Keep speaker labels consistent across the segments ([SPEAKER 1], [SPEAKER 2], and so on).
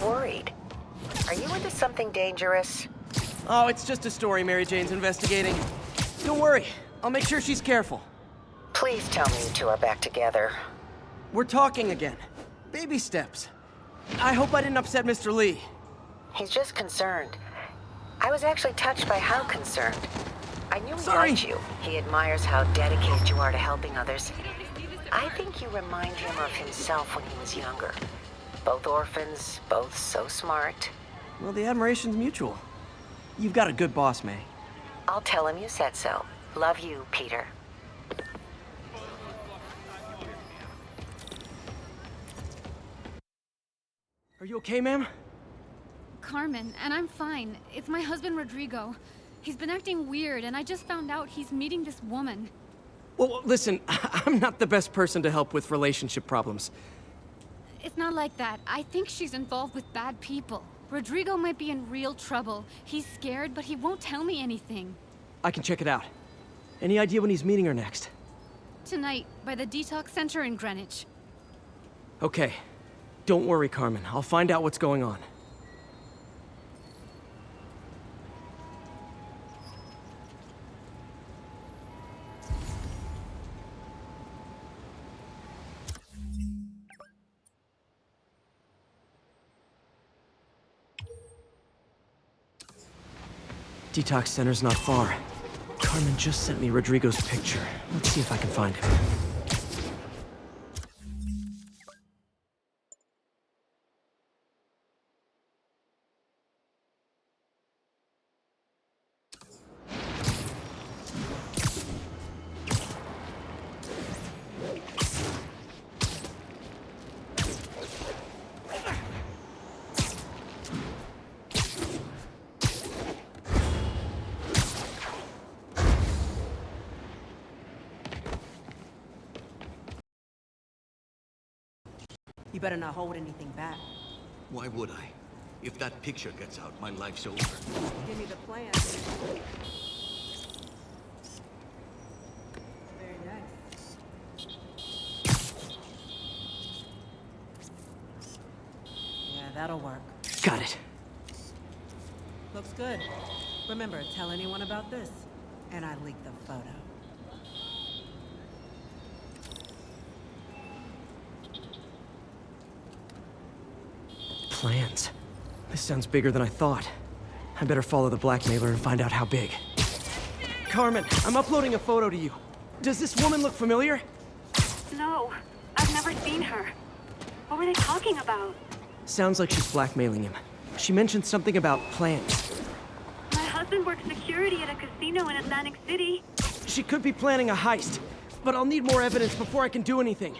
[SPEAKER 1] worried. Are you into something dangerous?
[SPEAKER 2] Oh, it's just a story Mary Jane's investigating. Don't worry, I'll make sure she's careful.
[SPEAKER 1] Please tell me you two are back together.
[SPEAKER 2] We're talking again. Baby steps. I hope I didn't upset Mr. Lee.
[SPEAKER 1] He's just concerned. I was actually touched by how concerned. I knew he liked you. He admires how dedicated you are to helping others. I think you remind him of himself when he was younger. Both orphans, both so smart.
[SPEAKER 2] Well, the admiration's mutual. You've got a good boss, May.
[SPEAKER 1] I'll tell him you said so. Love you, Peter.
[SPEAKER 2] Are you okay, ma'am?
[SPEAKER 3] Carmen, and I'm fine. It's my husband, Rodrigo. He's been acting weird, and I just found out he's meeting this woman.
[SPEAKER 2] Well, listen, I'm not the best person to help with relationship problems.
[SPEAKER 3] It's not like that. I think she's involved with bad people. Rodrigo might be in real trouble. He's scared, but he won't tell me anything.
[SPEAKER 2] I can check it out. Any idea when he's meeting her next?
[SPEAKER 3] Tonight, by the detox center in Greenwich.
[SPEAKER 2] Okay. Don't worry, Carmen. I'll find out what's going on. Detox center's not far. Carmen just sent me Rodrigo's picture. Let's see if I can find him.
[SPEAKER 4] You better not hold anything back.
[SPEAKER 5] Why would I? If that picture gets out, my life's over.
[SPEAKER 4] Give me the plan. Very nice. Yeah, that'll work.
[SPEAKER 2] Got it.
[SPEAKER 4] Looks good. Remember, tell anyone about this, and I leak the photo.
[SPEAKER 2] Plans. This sounds bigger than I thought. I better follow the blackmailer and find out how big. Carmen, I'm uploading a photo to you. Does this woman look familiar?
[SPEAKER 6] No, I've never seen her. What were they talking about?
[SPEAKER 2] Sounds like she's blackmailing him. She mentioned something about plans.
[SPEAKER 6] My husband works security at a casino in Atlantic City.
[SPEAKER 2] She could be planning a heist, but I'll need more evidence before I can do anything.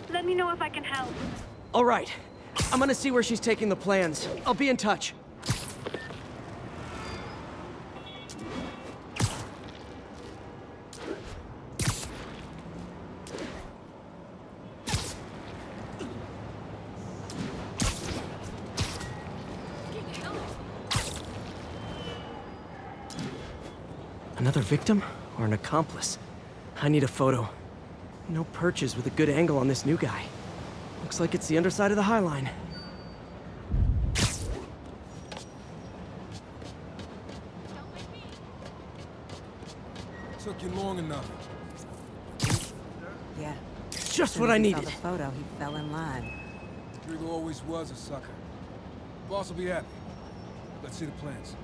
[SPEAKER 6] Let me know if I can help.
[SPEAKER 2] All right. I'm gonna see where she's taking the plans. I'll be in touch. Another victim or an accomplice? I need a photo. No perches with a good angle on this new guy. Looks like it's the underside of the High Line.
[SPEAKER 7] Took you long enough.
[SPEAKER 4] Yeah.
[SPEAKER 2] Just what I needed.
[SPEAKER 4] Saw the photo, he fell in line.
[SPEAKER 7] Rodrigo always was a sucker. Boss will be happy. Let's see the plans.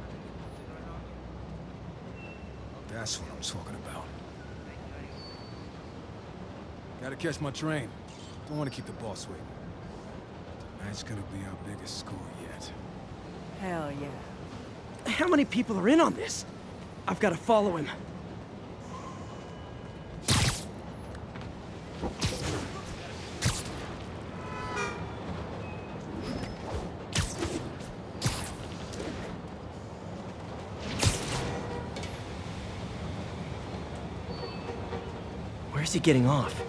[SPEAKER 7] That's what I'm talking about. Gotta catch my train. Don't want to keep the boss waiting. Tonight's gonna be our biggest score yet.
[SPEAKER 4] Hell yeah.
[SPEAKER 2] How many people are in on this? I've got to follow him. Where's he getting off?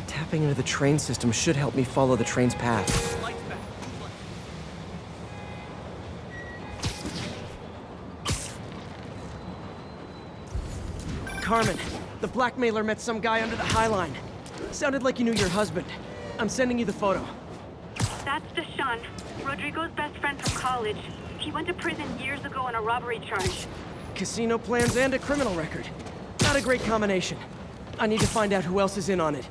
[SPEAKER 2] Tapping into the train system should help me follow the train's path. Carmen, the blackmailer met some guy under the High Line. Sounded like he knew your husband. I'm sending you the photo.
[SPEAKER 6] That's Deshaun. Rodrigo's best friend from college. He went to prison years ago on a robbery charge.
[SPEAKER 2] Casino plans and a criminal record. Not a great combination. I need to find out who else is in on it.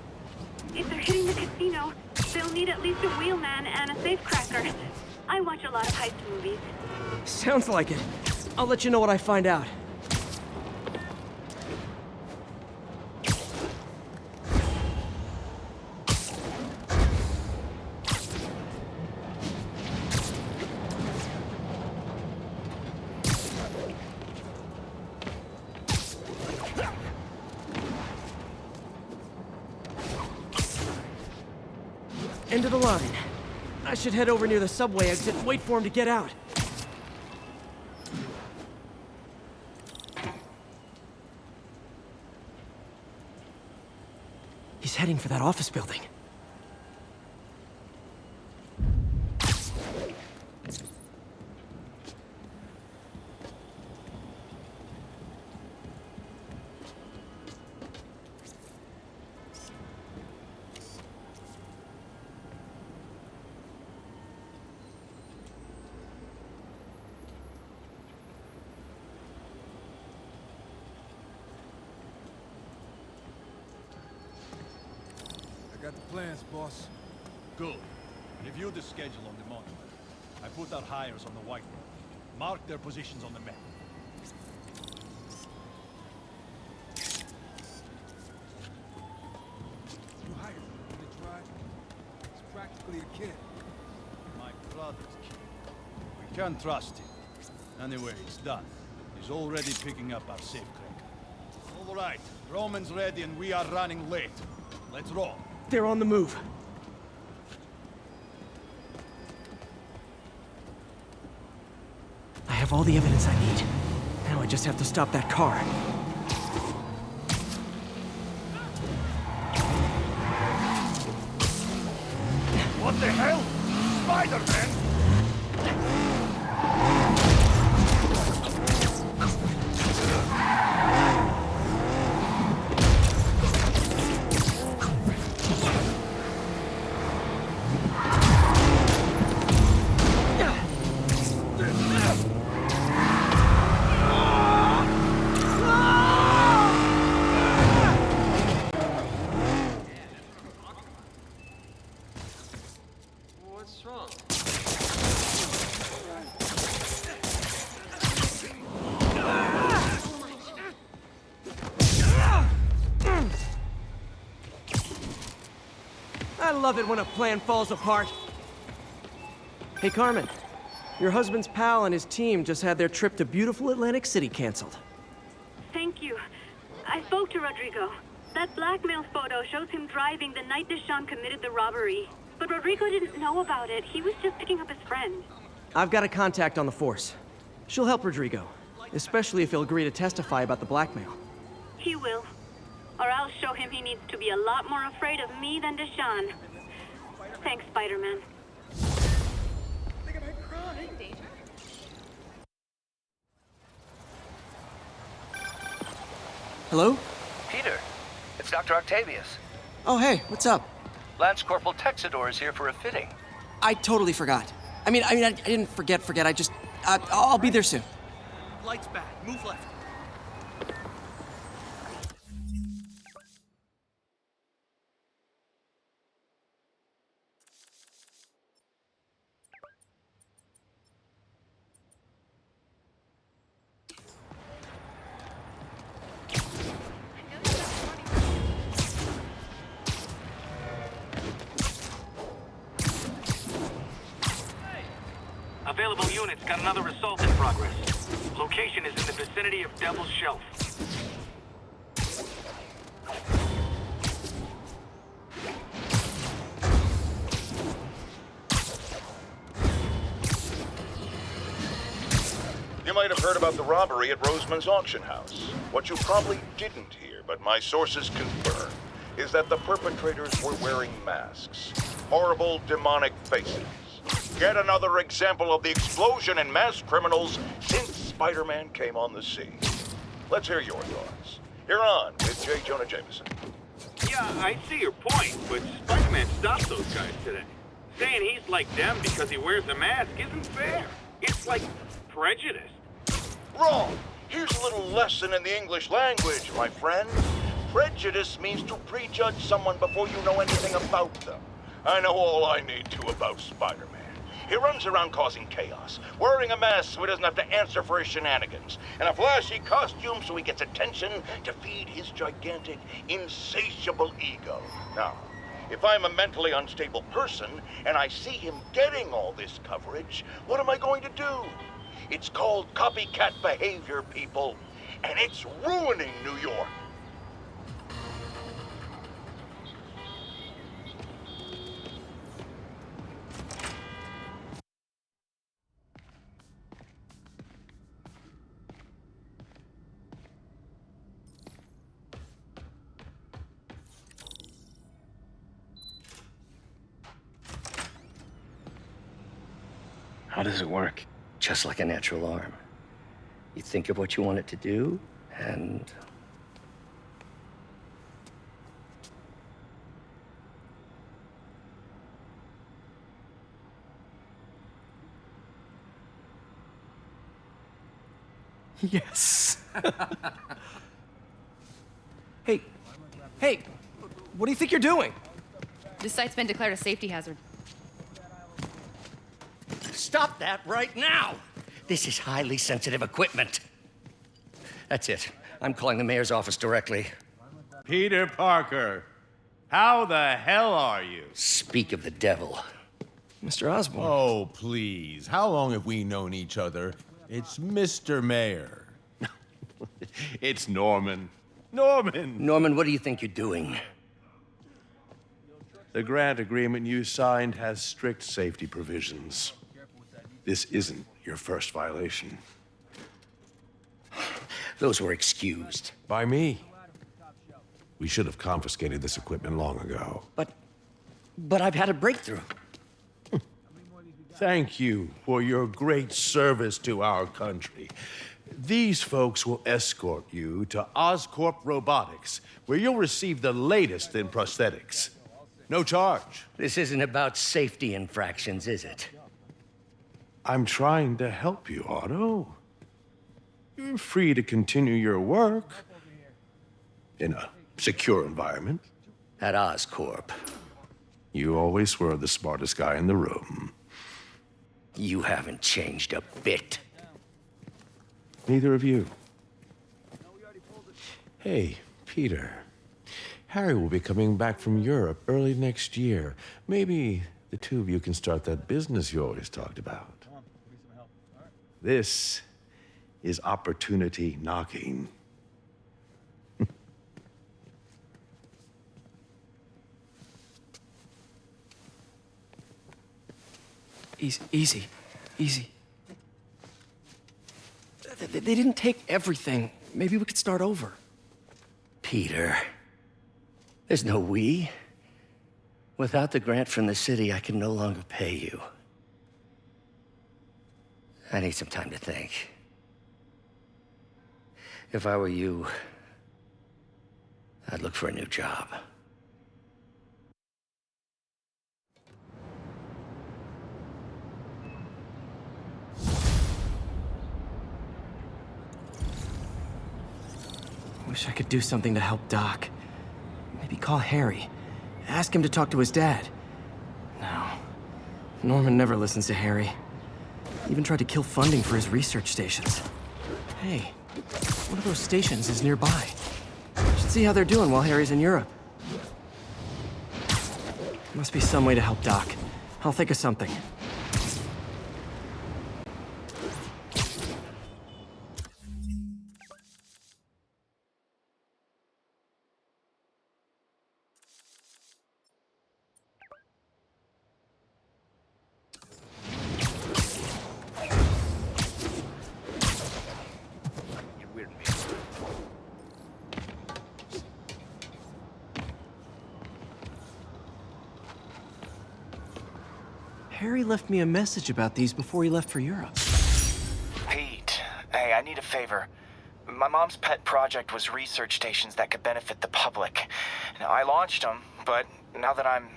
[SPEAKER 6] If they're hitting the casino, they'll need at least a wheelman and a safecracker. I watch a lot of heist movies.
[SPEAKER 2] Sounds like it. I'll let you know what I find out. End of the line. I should head over near the subway exit and wait for him to get out. He's heading for that office building.
[SPEAKER 7] I got the plans, boss.
[SPEAKER 8] Good. Review the schedule on the monitor. I put our hires on the whiteboard. Mark their positions on the map.
[SPEAKER 7] You hired him to drive. He's practically a kid.
[SPEAKER 8] My brother's kid. We can't trust him. Anyway, it's done. He's already picking up our safecracker. All right, Roman's ready and we are running late. Let's roll.
[SPEAKER 2] They're on the move. I have all the evidence I need. Now I just have to stop that car.
[SPEAKER 8] What the hell? Spider-Man!
[SPEAKER 2] What's wrong? I love it when a plan falls apart. Hey, Carmen. Your husband's pal and his team just had their trip to beautiful Atlantic City canceled.
[SPEAKER 6] Thank you. I spoke to Rodrigo. That blackmail photo shows him driving the night Deshawn committed the robbery. But Rodrigo didn't know about it. He was just picking up his friend.
[SPEAKER 2] I've got a contact on the force. She'll help Rodrigo, especially if he'll agree to testify about the blackmail.
[SPEAKER 6] He will. Or I'll show him he needs to be a lot more afraid of me than Deshawn. Thanks, Spider-Man.
[SPEAKER 2] Hello?
[SPEAKER 9] Peter, it's Dr. Octavius.
[SPEAKER 2] Oh, hey, what's up?
[SPEAKER 9] Lance Corporal Texador is here for a fitting.
[SPEAKER 2] I totally forgot. I didn't forget. I just, I'll be there soon.
[SPEAKER 5] Lights back. Move left.
[SPEAKER 10] Available units got another assault in progress. Location is in the vicinity of Devil's Shelf.
[SPEAKER 11] You might have heard about the robbery at Roseman's auction house. What you probably didn't hear, but my sources confirm, is that the perpetrators were wearing masks. Horrible, demonic faces. Yet another example of the explosion in mass criminals since Spider-Man came on the scene. Let's hear your thoughts. You're on with J. Jonah Jameson.
[SPEAKER 10] Yeah, I see your point, but Spider-Man stopped those guys today. saying he's like them because he wears a mask isn't fair. It's like prejudice.
[SPEAKER 11] Wrong! Here's a little lesson in the English language, my friend. Prejudice means to prejudge someone before you know anything about them. I know all I need to about Spider-Man. He runs around causing chaos, wearing a mask so he doesn't have to answer for his shenanigans, and a flashy costume so he gets attention to feed his gigantic, insatiable ego. Now, if I'm a mentally unstable person and I see him getting all this coverage, what am I going to do? It's called copycat behavior, people, and it's ruining New York.
[SPEAKER 12] How does it work? Just like a natural arm. You think of what you want it to do, and...
[SPEAKER 2] Yes. Hey, what do you think you're doing?
[SPEAKER 13] This site's been declared a safety hazard.
[SPEAKER 12] Stop that right now! This is highly sensitive equipment. That's it. I'm calling the mayor's office directly.
[SPEAKER 14] Peter Parker, how the hell are you?
[SPEAKER 12] Speak of the devil.
[SPEAKER 2] Mr. Osborn.
[SPEAKER 14] Oh, please. How long have we known each other? It's Mr. Mayor. It's Norman.
[SPEAKER 12] Norman, what do you think you're doing?
[SPEAKER 14] The grant agreement you signed has strict safety provisions. This isn't your first violation.
[SPEAKER 12] Those were excused.
[SPEAKER 14] By me. We should have confiscated this equipment long ago.
[SPEAKER 12] But I've had a breakthrough.
[SPEAKER 14] Thank you for your great service to our country. These folks will escort you to Oscorp Robotics, where you'll receive the latest in prosthetics. No charge.
[SPEAKER 12] This isn't about safety infractions, is it?
[SPEAKER 14] I'm trying to help you, Otto. You're free to continue your work in a secure environment.
[SPEAKER 12] At Oscorp.
[SPEAKER 14] You always were the smartest guy in the room.
[SPEAKER 12] You haven't changed a bit.
[SPEAKER 14] Neither of you. Hey, Peter. Harry will be coming back from Europe early next year. Maybe the two of you can start that business you always talked about. This is opportunity knocking.
[SPEAKER 2] Easy. They didn't take everything. Maybe we could start over.
[SPEAKER 12] Peter, there's no we. Without the grant from the city, I can no longer pay you. I need some time to think. If I were you, I'd look for a new job.
[SPEAKER 2] Wish I could do something to help Doc. Maybe call Harry. Ask him to talk to his dad. No. Norman never listens to Harry. Even tried to kill funding for his research stations. Hey, one of those stations is nearby. Should see how they're doing while Harry's in Europe. Must be some way to help Doc. I'll think of something. Harry left me a message about these before he left for Europe.
[SPEAKER 15] Pete, hey, I need a favor. My mom's pet project was research stations that could benefit the public. Now, I launched them, but now that I'm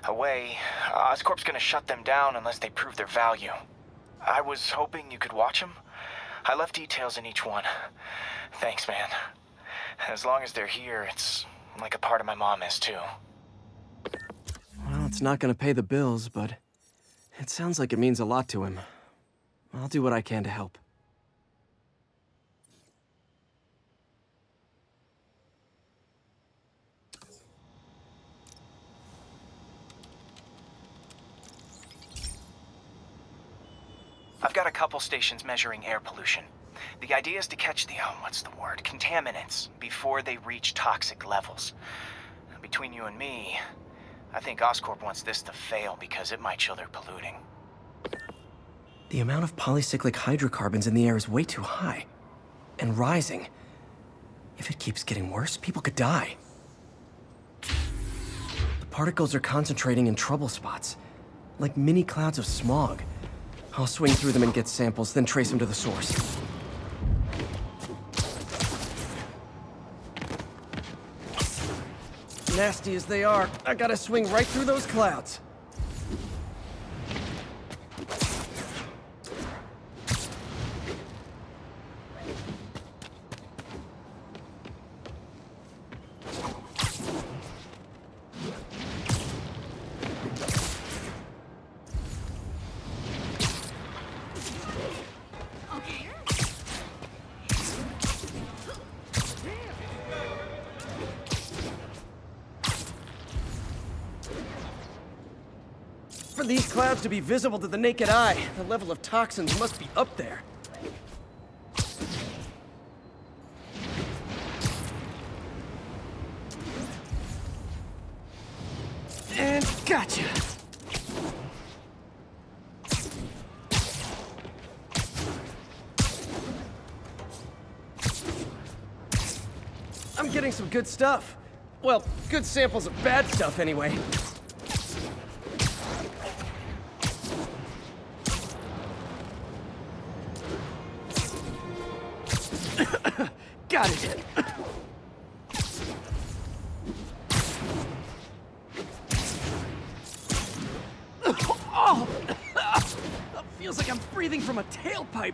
[SPEAKER 15] away, Oscorp's gonna shut them down unless they prove their value. I was hoping you could watch them. I left details in each one. Thanks, man. As long as they're here, it's like a part of my mom is, too.
[SPEAKER 2] Well, it's not gonna pay the bills, but it sounds like it means a lot to him. I'll do what I can to help.
[SPEAKER 15] I've got a couple stations measuring air pollution. The idea is to catch the, contaminants before they reach toxic levels. Between you and me, I think Oscorp wants this to fail because it might show they're polluting.
[SPEAKER 2] The amount of polycyclic hydrocarbons in the air is way too high. And rising. If it keeps getting worse, people could die. The particles are concentrating in trouble spots, like mini clouds of smog. I'll swing through them and get samples, then trace them to the source. Nasty as they are, I gotta swing right through those clouds. For these clouds to be visible to the naked eye, the level of toxins must be up there. And gotcha! I'm getting some good stuff. Well, good samples of bad stuff anyway. Got it. Oh! Feels like I'm breathing from a tailpipe.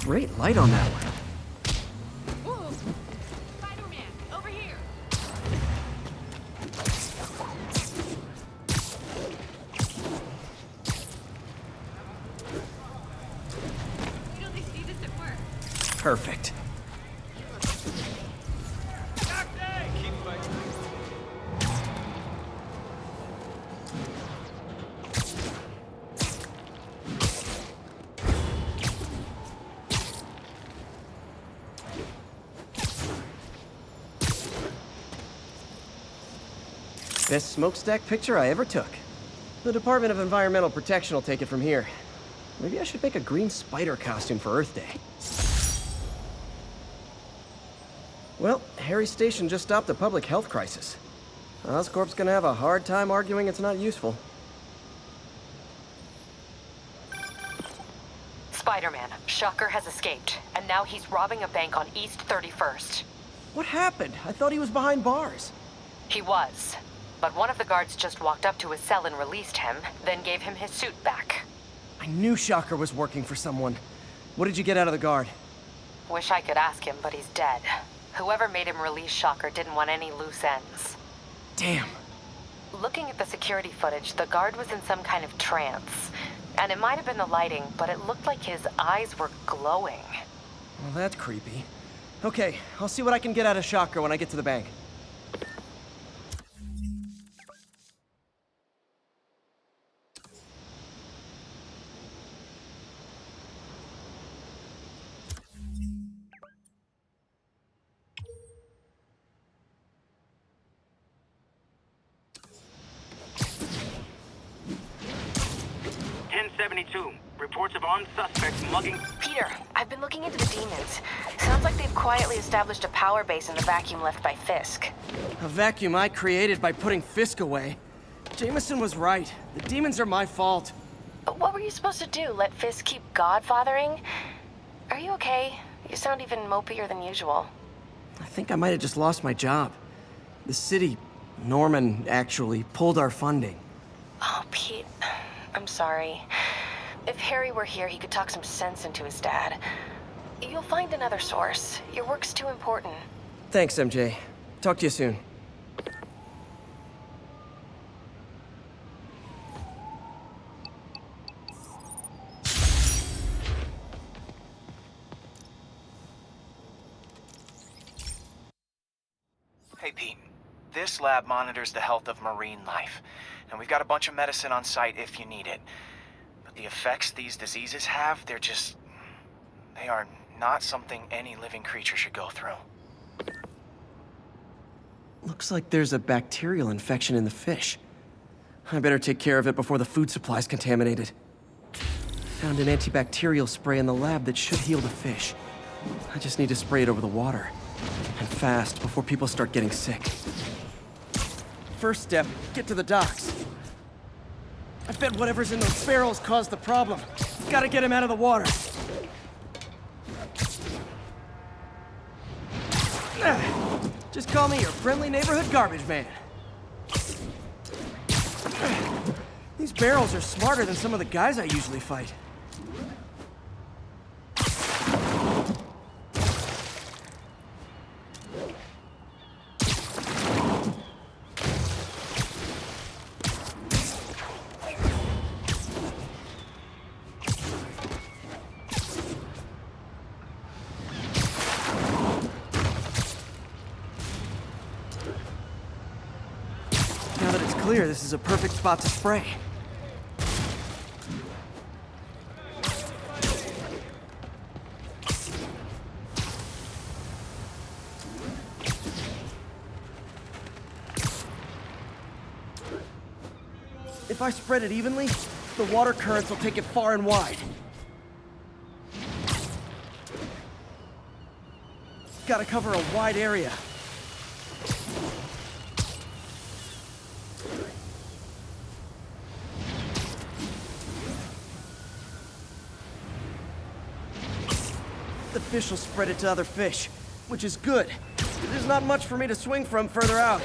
[SPEAKER 2] Great light on that one.
[SPEAKER 13] Whoa! Spider-Man, over here! Wait till they see this at work.
[SPEAKER 2] Perfect. Best smokestack picture I ever took. The Department of Environmental Protection will take it from here. Maybe I should make a green spider costume for Earth Day. Well, Harry's station just stopped a public health crisis. Oscorp's gonna have a hard time arguing it's not useful.
[SPEAKER 16] Spider-Man, Shocker has escaped, and now he's robbing a bank on East 31st.
[SPEAKER 2] What happened? I thought he was behind bars.
[SPEAKER 16] He was. But one of the guards just walked up to his cell and released him, then gave him his suit back.
[SPEAKER 2] I knew Shocker was working for someone. What did you get out of the guard?
[SPEAKER 16] Wish I could ask him, but he's dead. Whoever made him release Shocker didn't want any loose ends.
[SPEAKER 2] Damn.
[SPEAKER 16] Looking at the security footage, the guard was in some kind of trance. And it might have been the lighting, but it looked like his eyes were glowing.
[SPEAKER 2] Well, that's creepy. Okay, I'll see what I can get out of Shocker when I get to the bank.
[SPEAKER 10] 22. Reports of armed suspects mugging...
[SPEAKER 16] Peter, I've been looking into the demons. Sounds like they've quietly established a power base in the vacuum left by Fisk.
[SPEAKER 2] A vacuum I created by putting Fisk away. Jameson was right. The demons are my fault.
[SPEAKER 16] What were you supposed to do? Let Fisk keep godfathering? Are you okay? You sound even mopier than usual.
[SPEAKER 2] I think I might have just lost my job. The city, Norman, actually, pulled our funding.
[SPEAKER 16] Oh, Pete, I'm sorry. If Harry were here, he could talk some sense into his dad. You'll find another source. Your work's too important.
[SPEAKER 2] Thanks, MJ. Talk to you soon.
[SPEAKER 15] Hey, Pete. This lab monitors the health of marine life, and we've got a bunch of medicine on site if you need it. But the effects these diseases have, they are not something any living creature should go through.
[SPEAKER 2] Looks like there's a bacterial infection in the fish. I better take care of it before the food supply's contaminated. Found an antibacterial spray in the lab that should heal the fish. I just need to spray it over the water. And fast, before people start getting sick. First step, get to the docks. I bet whatever's in those barrels caused the problem. Gotta get him out of the water. Just call me your friendly neighborhood garbage man. These barrels are smarter than some of the guys I usually fight. Now that it's clear, this is a perfect spot to spray. If I spread it evenly, the water currents will take it far and wide. Gotta cover a wide area. The fish will spread it to other fish, which is good. There's not much for me to swing from further out.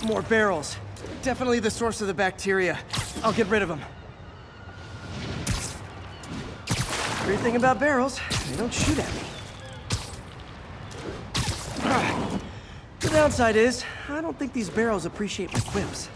[SPEAKER 2] More barrels. Definitely the source of the bacteria. I'll get rid of them. Great thing about barrels, they don't shoot at me. The downside is, I don't think these barrels appreciate my quips.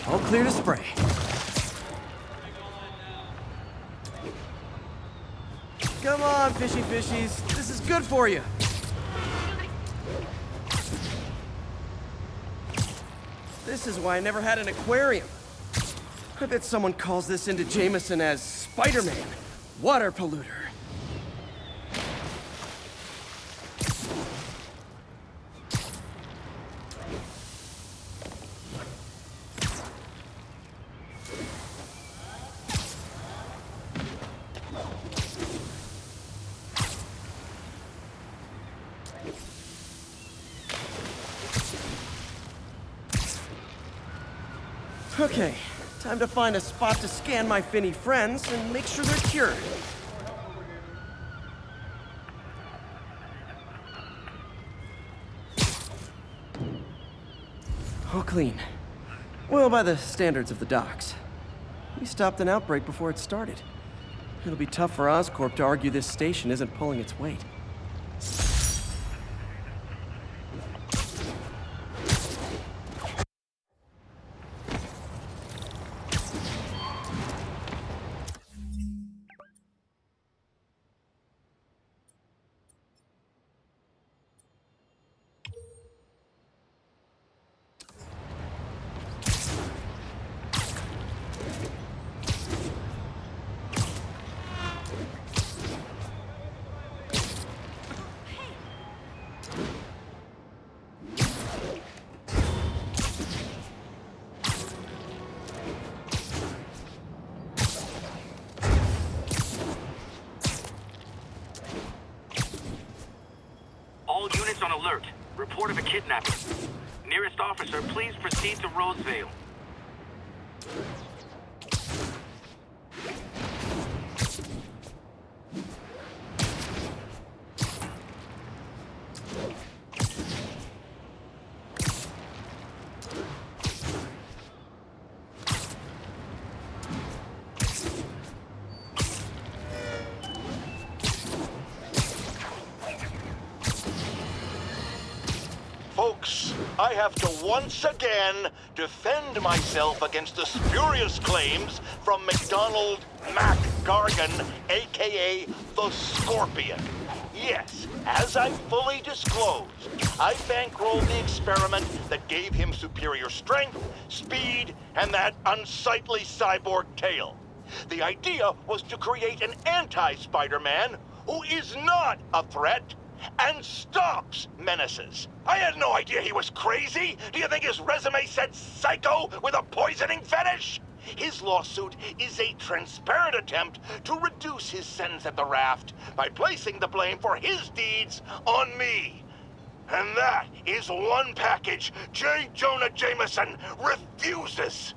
[SPEAKER 2] All clear to spray. Come on, fishy fishies. This is good for you. This is why I never had an aquarium. I bet someone calls this into Jameson as Spider-Man, water polluter. Okay, time to find a spot to scan my finny friends and make sure they're cured. All clean. Well, by the standards of the docks. We stopped an outbreak before it started. It'll be tough for Oscorp to argue this station isn't pulling its weight.
[SPEAKER 10] All units on alert. Report of a kidnapping. Nearest officer, please proceed to Roseville.
[SPEAKER 11] Folks, I have to once again defend myself against the spurious claims from McDonald Mac Gargan, aka the Scorpion. Yes, as I fully disclosed, I bankrolled the experiment that gave him superior strength, speed, and that unsightly cyborg tail. The idea was to create an anti-Spider-Man who is not a threat and stops menaces. I had no idea he was crazy. Do you think his resume said psycho with a poisoning fetish? His lawsuit is a transparent attempt to reduce his sentence at the raft by placing the blame for his deeds on me. And that is one package J. Jonah Jameson refuses.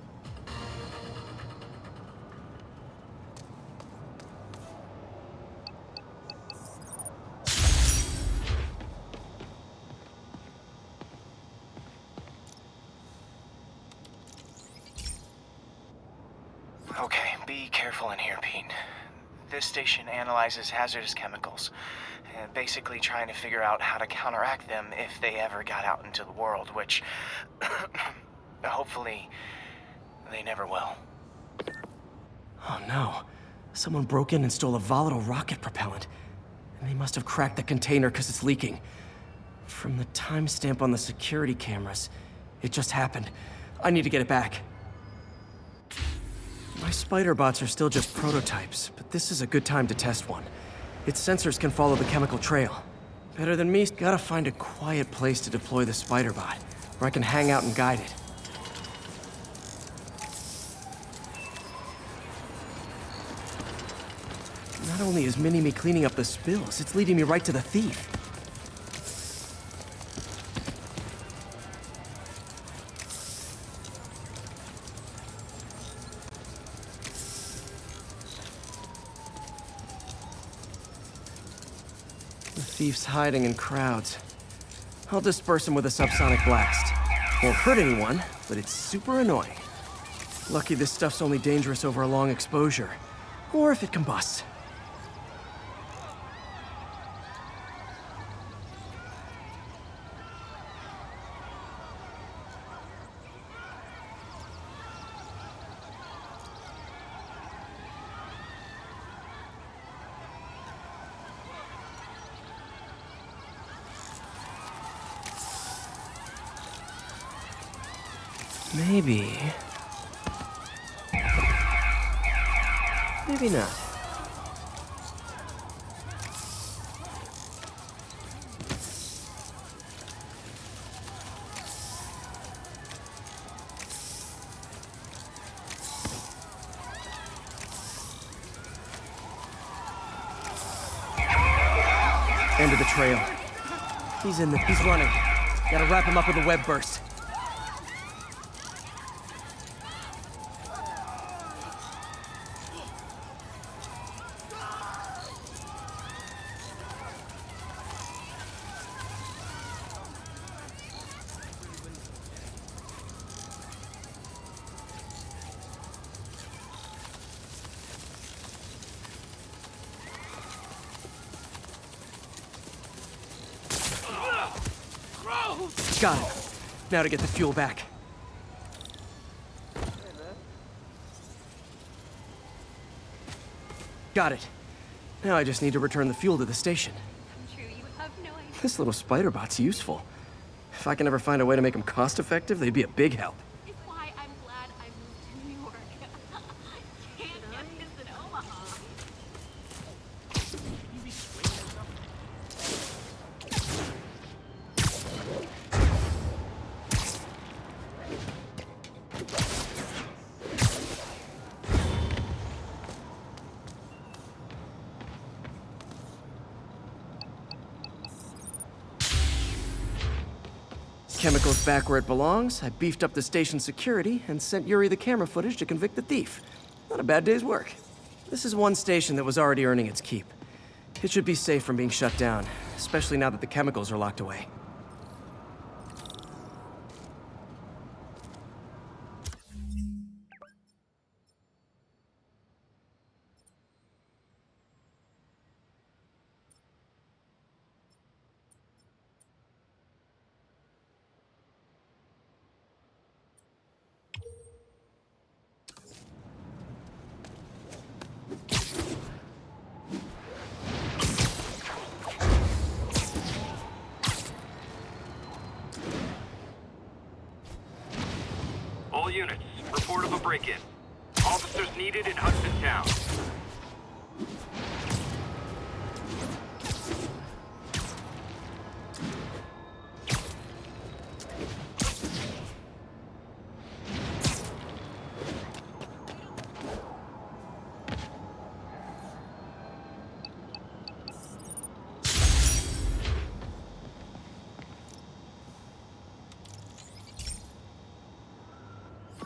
[SPEAKER 15] Okay, be careful in here, Pete. This station analyzes hazardous chemicals, basically trying to figure out how to counteract them if they ever got out into the world, which hopefully they never will.
[SPEAKER 2] Oh no. Someone broke in and stole a volatile rocket propellant. And they must have cracked the container because it's leaking. From the timestamp on the security cameras, it just happened. I need to get it back. My spider bots are still just prototypes, but this is a good time to test one. Its sensors can follow the chemical trail. Better than me, gotta find a quiet place to deploy the spider bot, where I can hang out and guide it. Not only is Mini-Me cleaning up the spills, it's leading me right to the thief. The thief's hiding in crowds. I'll disperse him with a subsonic blast. Won't hurt anyone, but it's super annoying. Lucky this stuff's only dangerous over a long exposure. Or if it combusts. Maybe... maybe not. End of the trail. He's running. Gotta wrap him up with a web burst. Got him. Now to get the fuel back. Got it. Now I just need to return the fuel to the station.
[SPEAKER 3] True, you have no idea.
[SPEAKER 2] This little spider bot's useful. If I can ever find a way to make them cost-effective, they'd be a big help.
[SPEAKER 13] It's why I'm glad I moved to New York. Can't get this in Omaha.
[SPEAKER 2] Chemicals back where it belongs, I beefed up the station security and sent Yuri the camera footage to convict the thief. Not a bad day's work. This is one station that was already earning its keep. It should be safe from being shut down, especially now that the chemicals are locked away.
[SPEAKER 10] All units, report of a break-in. Officers needed in Hudson Town.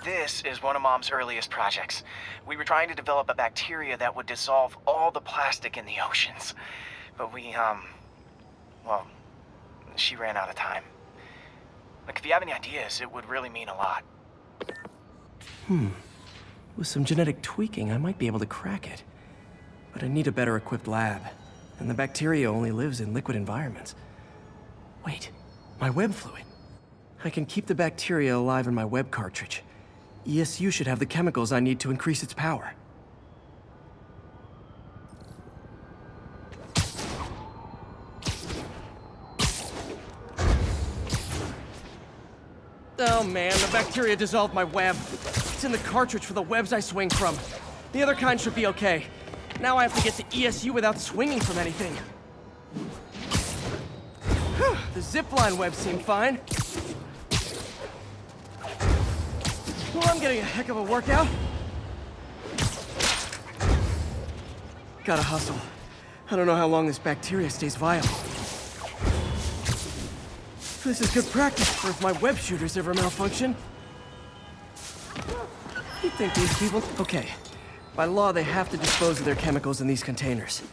[SPEAKER 15] This is one of Mom's earliest projects. We were trying to develop a bacteria that would dissolve all the plastic in the oceans. But well, she ran out of time. Like, if you have any ideas, it would really mean a lot.
[SPEAKER 2] With some genetic tweaking, I might be able to crack it. But I need a better equipped lab. And the bacteria only lives in liquid environments. Wait, my web fluid. I can keep the bacteria alive in my web cartridge. ESU should have the chemicals I need to increase its power. Oh man, the bacteria dissolved my web. It's in the cartridge for the webs I swing from. The other kind should be okay. Now I have to get to ESU without swinging from anything. The zipline webs seem fine. Well, I'm getting a heck of a workout. Gotta hustle. I don't know how long this bacteria stays viable. This is good practice for if my web shooters ever malfunction. You'd think these people... Okay. By law, they have to dispose of their chemicals in these containers.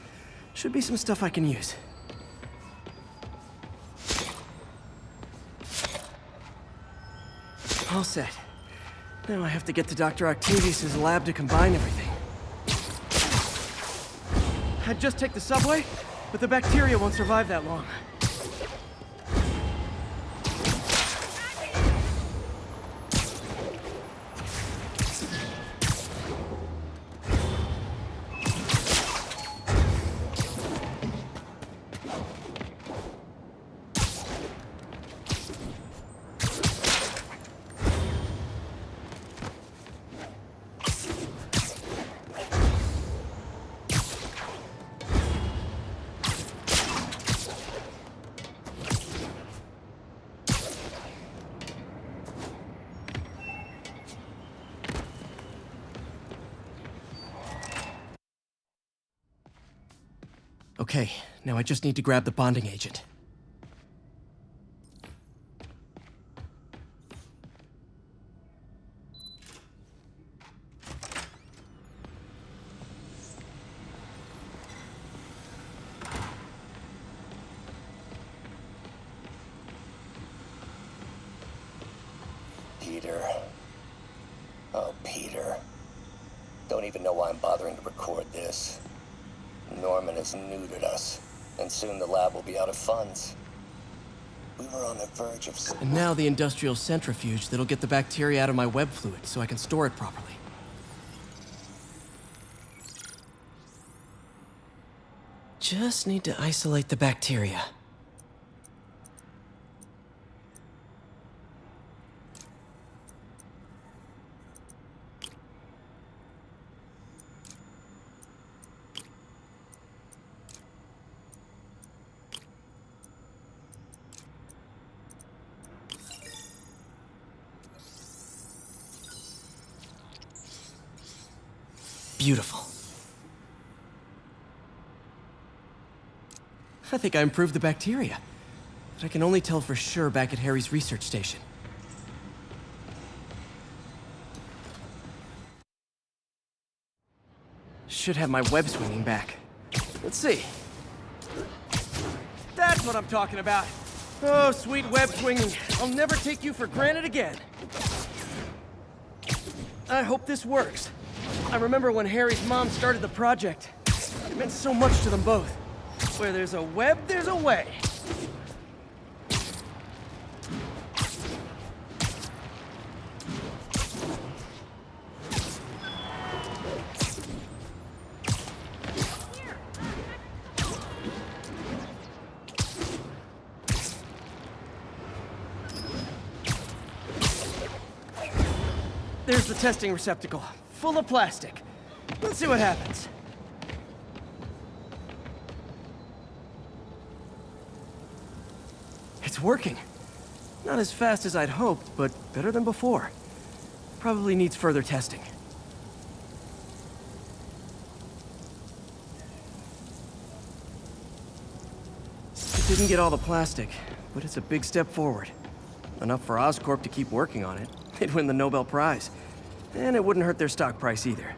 [SPEAKER 2] Should be some stuff I can use. All set. Now I have to get to Dr. Octavius' lab to combine everything. I'd just take the subway, but the bacteria won't survive that long. Okay, now I just need to grab the bonding agent.
[SPEAKER 12] Peter. Oh, Peter. Don't even know why I'm bothering to record this. Norman has neutered us, and soon the lab will be out of funds.
[SPEAKER 17] We were on the verge of...
[SPEAKER 2] And now the industrial centrifuge that'll get the bacteria out of my web fluid so I can store it properly. Just need to isolate the bacteria. Beautiful. I think I improved the bacteria, but I can only tell for sure back at Harry's research station. Should have my web swinging back. Let's see. That's what I'm talking about. Oh, sweet web swinging. I'll never take you for granted again. I hope this works. I remember when Harry's mom started the project. It meant so much to them both. Where there's a web, there's a way. There's the testing receptacle, full of plastic. Let's see what happens. It's working. Not as fast as I'd hoped, but better than before. Probably needs further testing. It didn't get all the plastic, but it's a big step forward. Enough for Oscorp to keep working on it. They'd win the Nobel Prize. And it wouldn't hurt their stock price either.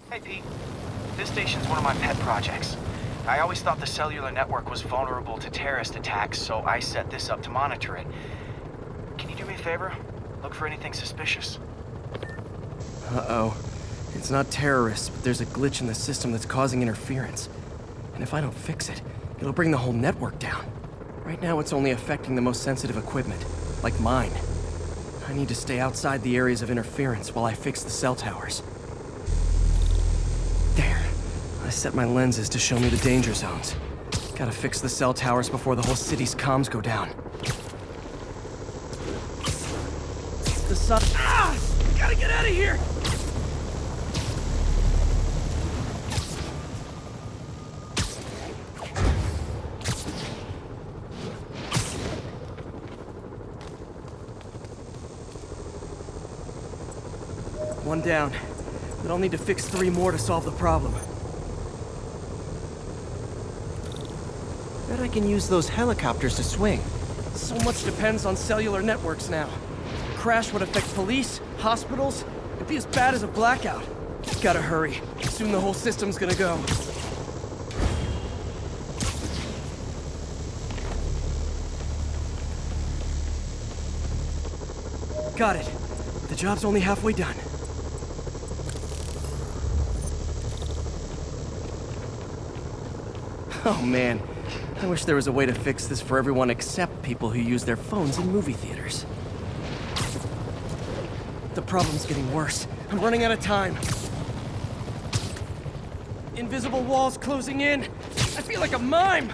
[SPEAKER 15] Hey, Pete. This station's one of my pet projects. I always thought the cellular network was vulnerable to terrorist attacks, so I set this up to monitor it. Can you do me a favor? Look for anything suspicious.
[SPEAKER 2] Uh-oh. It's not terrorists, but there's a glitch in the system that's causing interference. And if I don't fix it, it'll bring the whole network down. Right now, it's only affecting the most sensitive equipment, like mine. I need to stay outside the areas of interference while I fix the cell towers. There. I set my lenses to show me the danger zones. Gotta fix the cell towers before the whole city's comms go down. The sun. Ah! Gotta get out of here! One down. But I'll need to fix 3 more to solve the problem. Bet I can use those helicopters to swing. So much depends on cellular networks now. A crash would affect police, hospitals. It'd be as bad as a blackout. Gotta hurry. Soon the whole system's gonna go. Got it. The job's only halfway done. Oh man, I wish there was a way to fix this for everyone except people who use their phones in movie theaters. The problem's getting worse. I'm running out of time. Invisible walls closing in. I feel like a mime.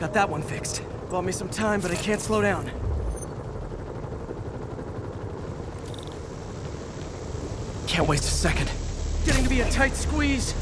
[SPEAKER 2] Got that one fixed. Bought me some time, but I can't slow down. Can't waste a second. Getting to be a tight squeeze.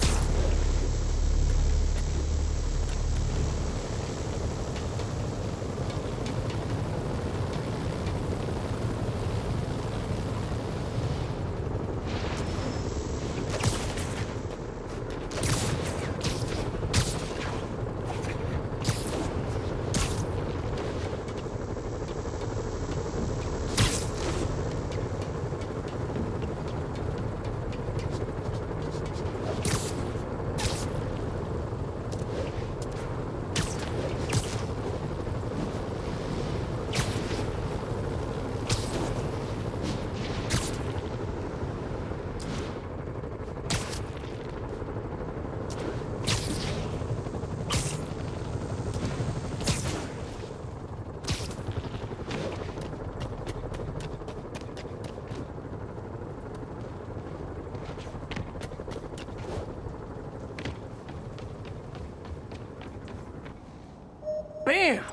[SPEAKER 2] Bam!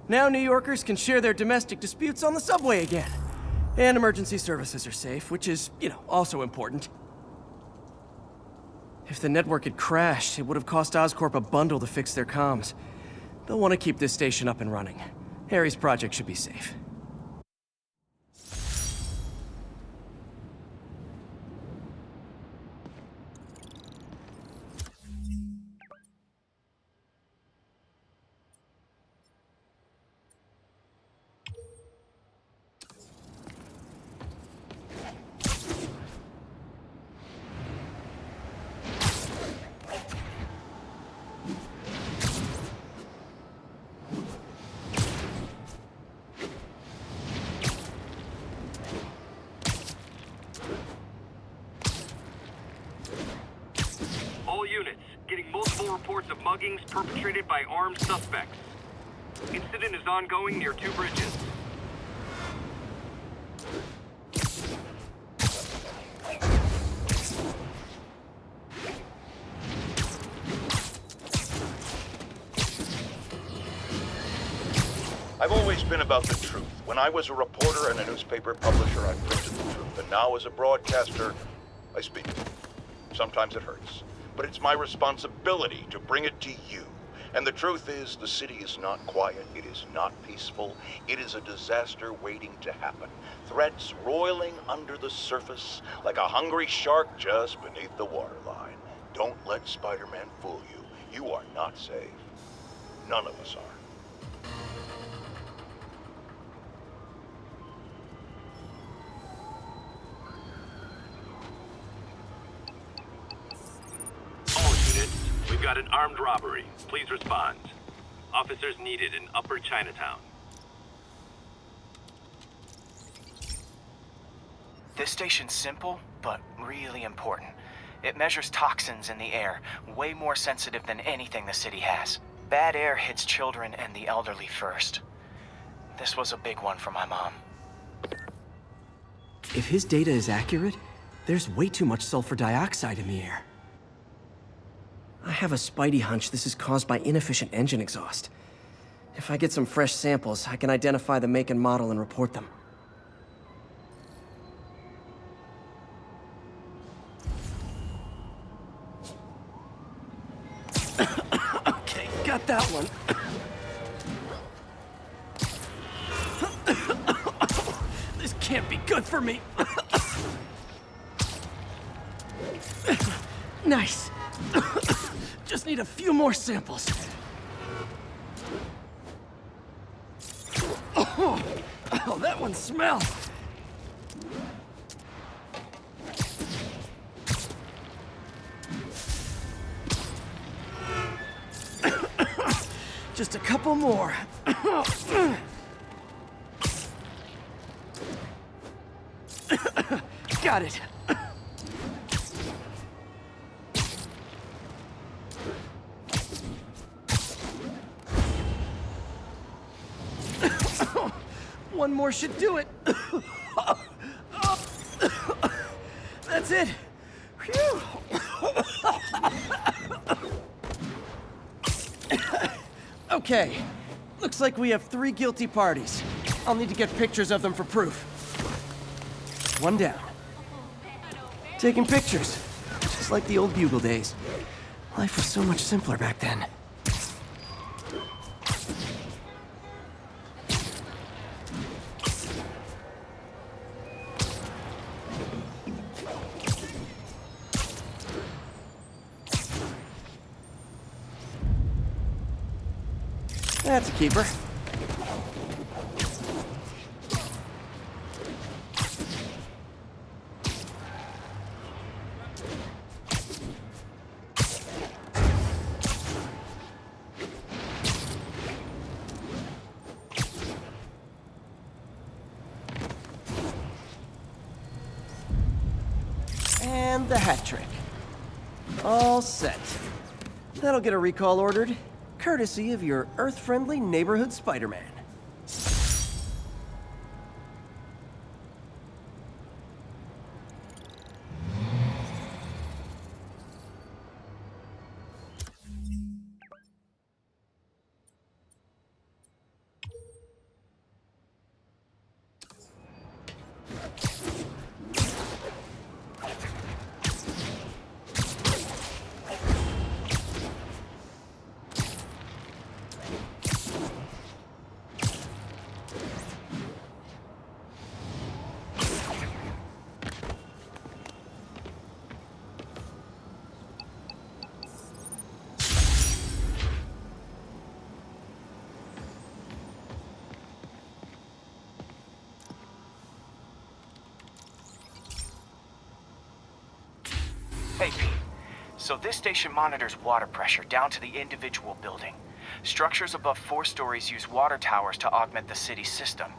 [SPEAKER 2] Now New Yorkers can share their domestic disputes on the subway again. And emergency services are safe, which is, also important. If the network had crashed, it would have cost Oscorp a bundle to fix their comms. They'll want to keep this station up and running. Harry's project should be safe.
[SPEAKER 10] Reports of muggings perpetrated by armed suspects. Incident is ongoing near 2 bridges.
[SPEAKER 11] I've always been about the truth. When I was a reporter and a newspaper publisher, I printed the truth. And now as a broadcaster, I speak it. Sometimes it hurts. But it's my responsibility to bring it to you. And the truth is, the city is not quiet. It is not peaceful. It is a disaster waiting to happen. Threats roiling under the surface like a hungry shark just beneath the waterline. Don't let Spider-Man fool you. You are not safe. None of us are.
[SPEAKER 10] We've got an armed robbery. Please respond. Officers needed in Upper Chinatown.
[SPEAKER 15] This station's simple, but really important. It measures toxins in the air, way more sensitive than anything the city has. Bad air hits children and the elderly first. This was a big one for my mom.
[SPEAKER 2] If his data is accurate, there's way too much sulfur dioxide in the air. I have a spidey hunch this is caused by inefficient engine exhaust. If I get some fresh samples, I can identify the make and model and report them. Okay, got that one. This can't be good for me. Nice. Just need a few more samples. Oh, that one smells. Just a couple more. Got it. One more should do it. That's it. Phew. Okay. Looks like we have 3 guilty parties. I'll need to get pictures of them for proof. One down. Taking pictures. Just like the old Bugle days. Life was so much simpler back then. That's a keeper. And the hat trick. All set. That'll get a recall ordered, courtesy of your Earth-friendly neighborhood Spider-Man.
[SPEAKER 15] Hey, Pete. So this station monitors water pressure down to the individual building. Structures above 4 stories use water towers to augment the city's system.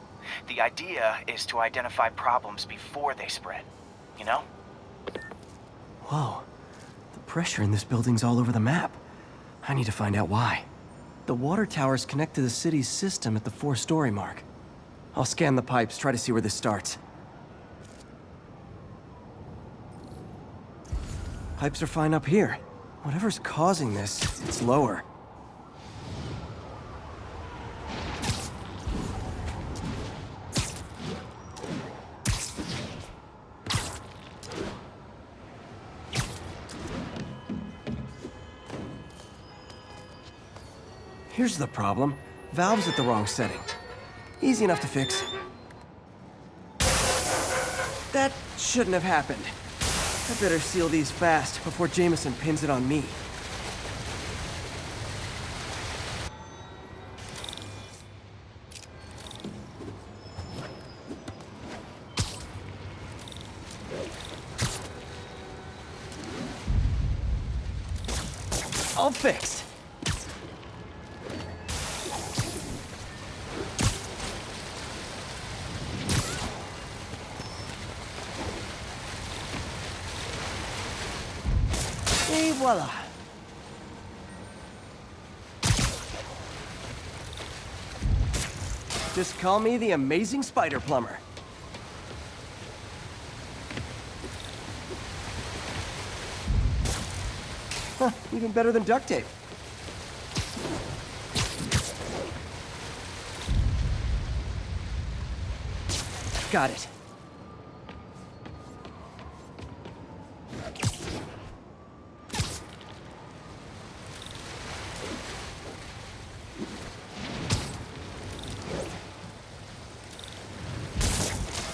[SPEAKER 15] The idea is to identify problems before they spread, you know?
[SPEAKER 2] Whoa. The pressure in this building's all over the map. I need to find out why. The water towers connect to the city's system at the 4-story mark. I'll scan the pipes, try to see where this starts. Pipes are fine up here. Whatever's causing this, it's lower. Here's the problem. Valve's at the wrong setting. Easy enough to fix. That shouldn't have happened. I better seal these fast before Jameson pins it on me. All fixed. Et voila. Just call me the amazing spider plumber. Huh, even better than duct tape. Got it.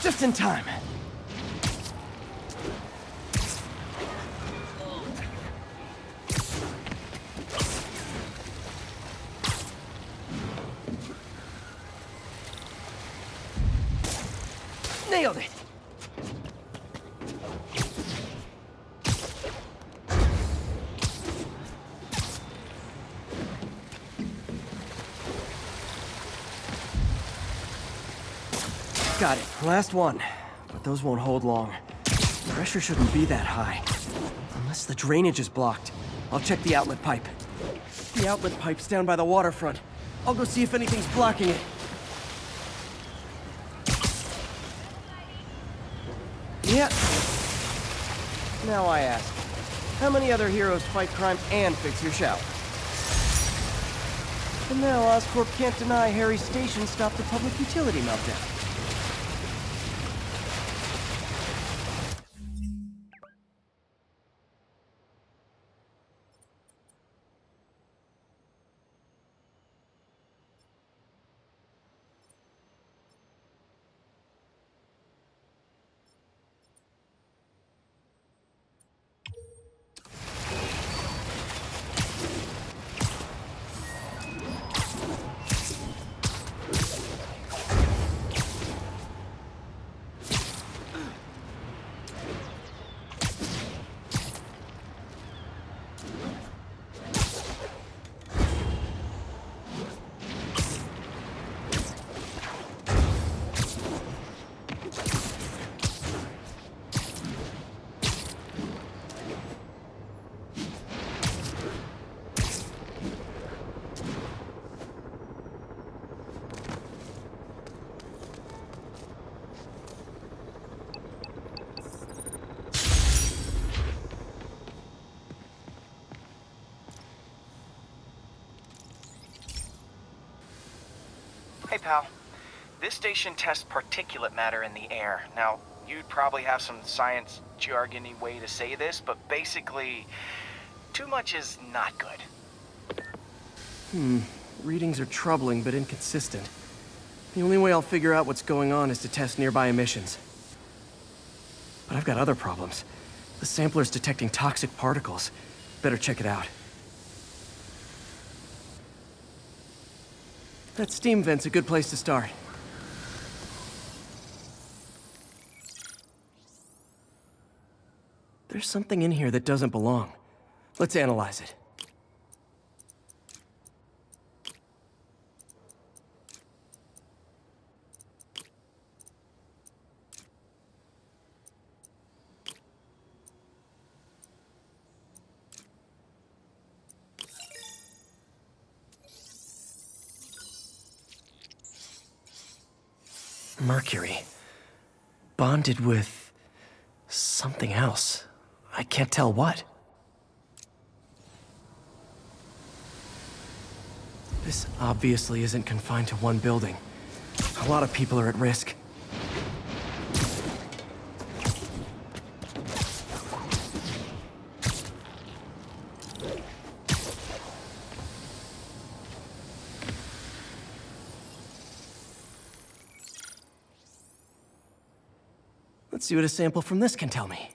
[SPEAKER 2] Just in time. Nailed it. Got it. Last one. But those won't hold long. Pressure shouldn't be that high. Unless the drainage is blocked. I'll check the outlet pipe. The outlet pipe's down by the waterfront. I'll go see if anything's blocking it. Yeah. Now I ask, how many other heroes fight crime and fix your shower? And now Oscorp can't deny Harry's station stopped the public utility meltdown.
[SPEAKER 15] Hey, pal. This station tests particulate matter in the air. Now, you'd probably have some science jargony way to say this, but basically, too much is not good.
[SPEAKER 2] Readings are troubling but inconsistent. The only way I'll figure out what's going on is to test nearby emissions. But I've got other problems. The sampler's detecting toxic particles. Better check it out. That steam vent's a good place to start. There's something in here that doesn't belong. Let's analyze it. Mercury. Bonded with something else. I can't tell what. This obviously isn't confined to one building. A lot of people are at risk. Let's see what a sample from this can tell me.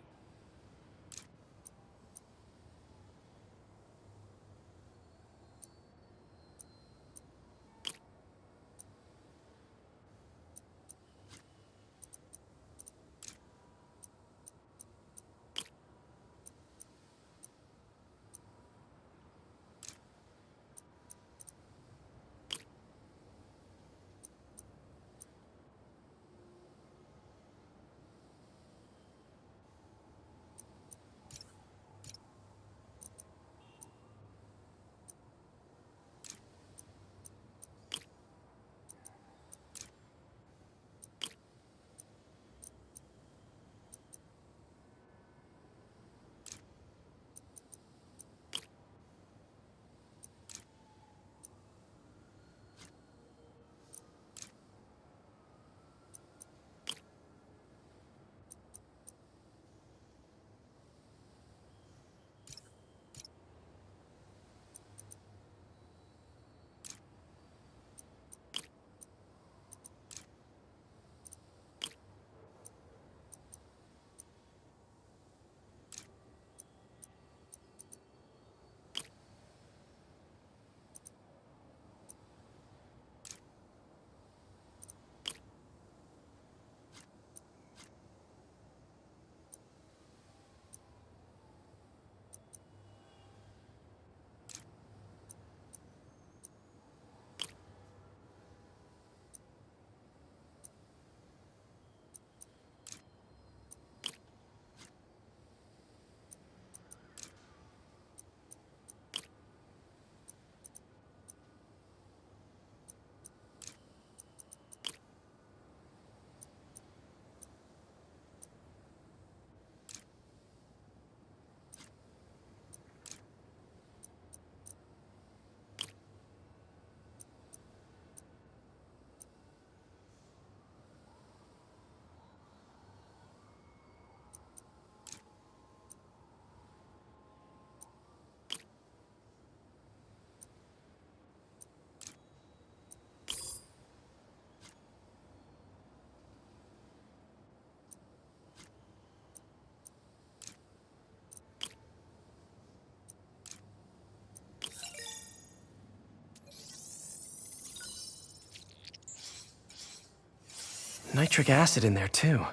[SPEAKER 2] nitric acid in there too,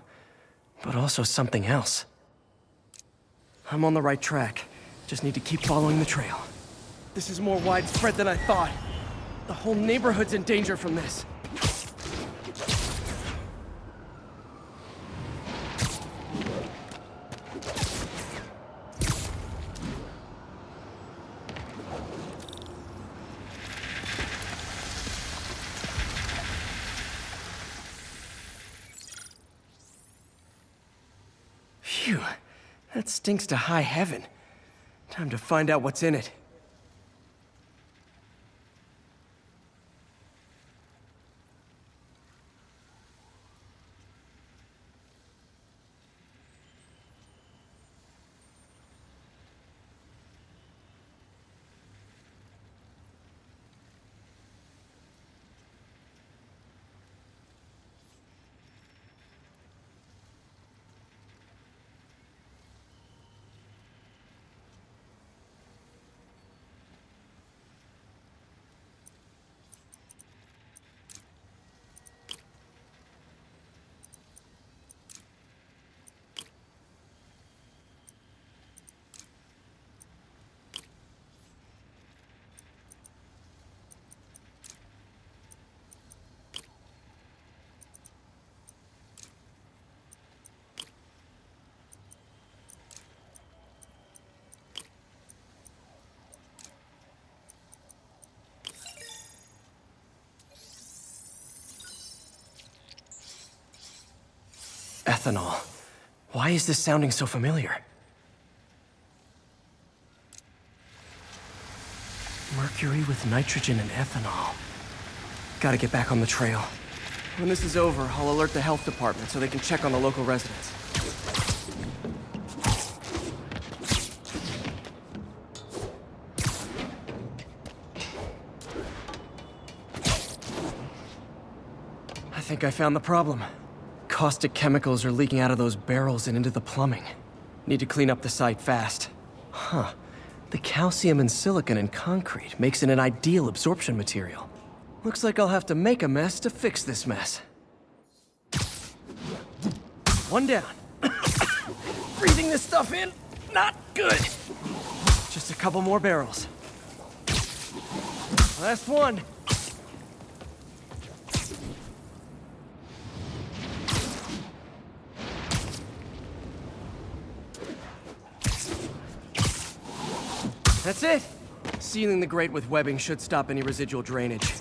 [SPEAKER 2] but also something else. I'm on the right track. Just need to keep following the trail. This is more widespread than I thought. The whole neighborhood's in danger from this. Phew, that stinks to high heaven. Time to find out what's in it. Ethanol. Why is this sounding so familiar? Mercury with nitrogen and ethanol. Gotta get back on the trail. When this is over, I'll alert the health department so they can check on the local residents. I think I found the problem. Caustic chemicals are leaking out of those barrels and into the plumbing. Need to clean up the site fast. Huh. The calcium and silicon in concrete makes it an ideal absorption material. Looks like I'll have to make a mess to fix this mess. One down. Breathing this stuff in, not good. Just a couple more barrels. Last one. That's it! Sealing the grate with webbing should stop any residual drainage.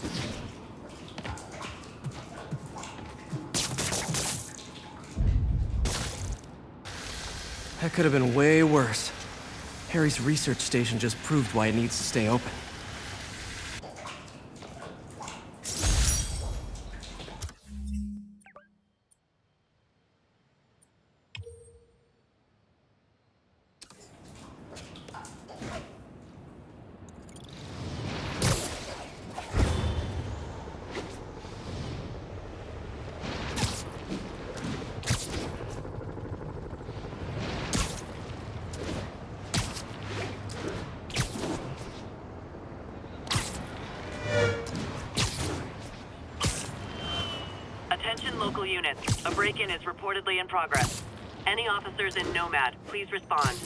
[SPEAKER 2] That could have been way worse. Harry's research station just proved why it needs to stay open.
[SPEAKER 6] Attention local units. A break-in is reportedly in progress. Any officers in Nomad, please respond.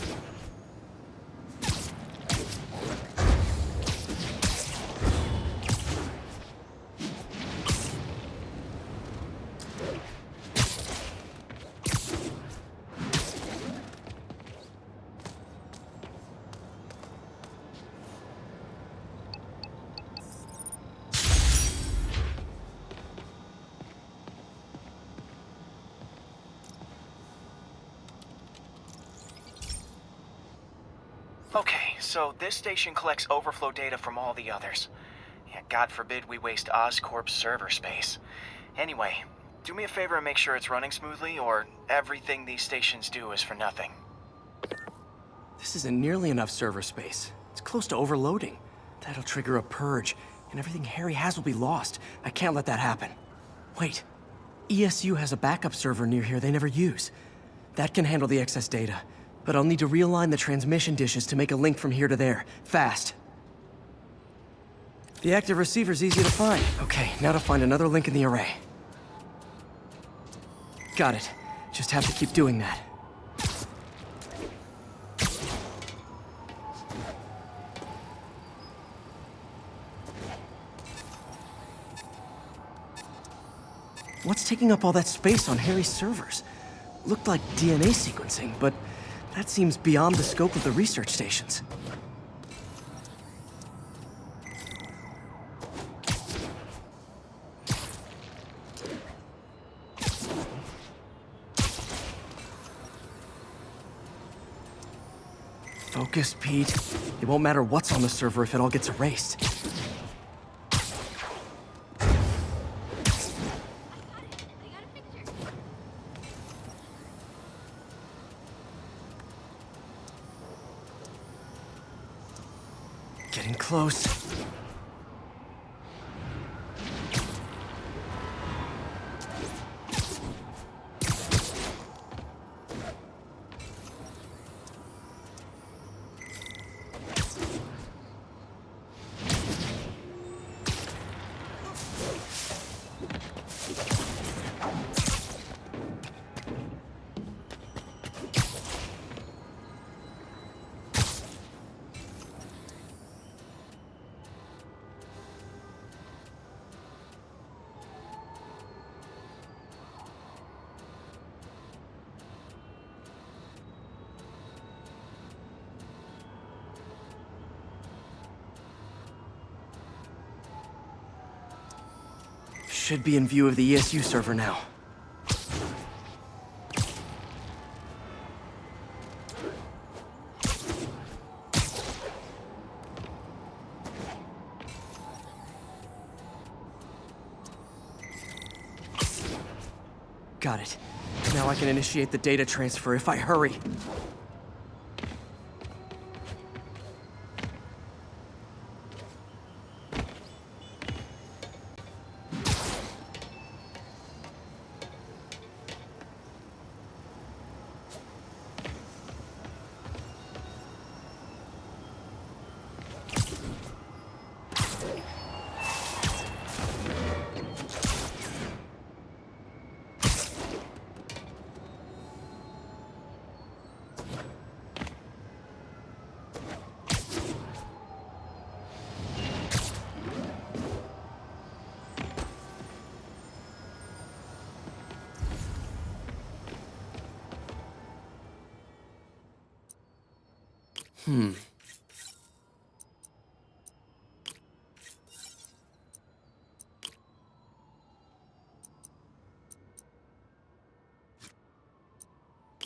[SPEAKER 15] Okay, so this station collects overflow data from all the others. Yeah, God forbid we waste Oscorp's server space. Anyway, do me a favor and make sure it's running smoothly, or everything these stations do is for nothing.
[SPEAKER 2] This isn't nearly enough server space. It's close to overloading. That'll trigger a purge, and everything Harry has will be lost. I can't let that happen. Wait. ESU has a backup server near here they never use. That can handle the excess data. But I'll need to realign the transmission dishes to make a link from here to there, fast. The active receiver's easy to find. Okay, now to find another link in the array. Got it. Just have to keep doing that. What's taking up all that space on Harry's servers? Looked like DNA sequencing, but that seems beyond the scope of the research stations. Focus, Pete. It won't matter what's on the server if it all gets erased. Getting close. Should be in view of the ESU server now. Got it. Now I can initiate the data transfer if I hurry.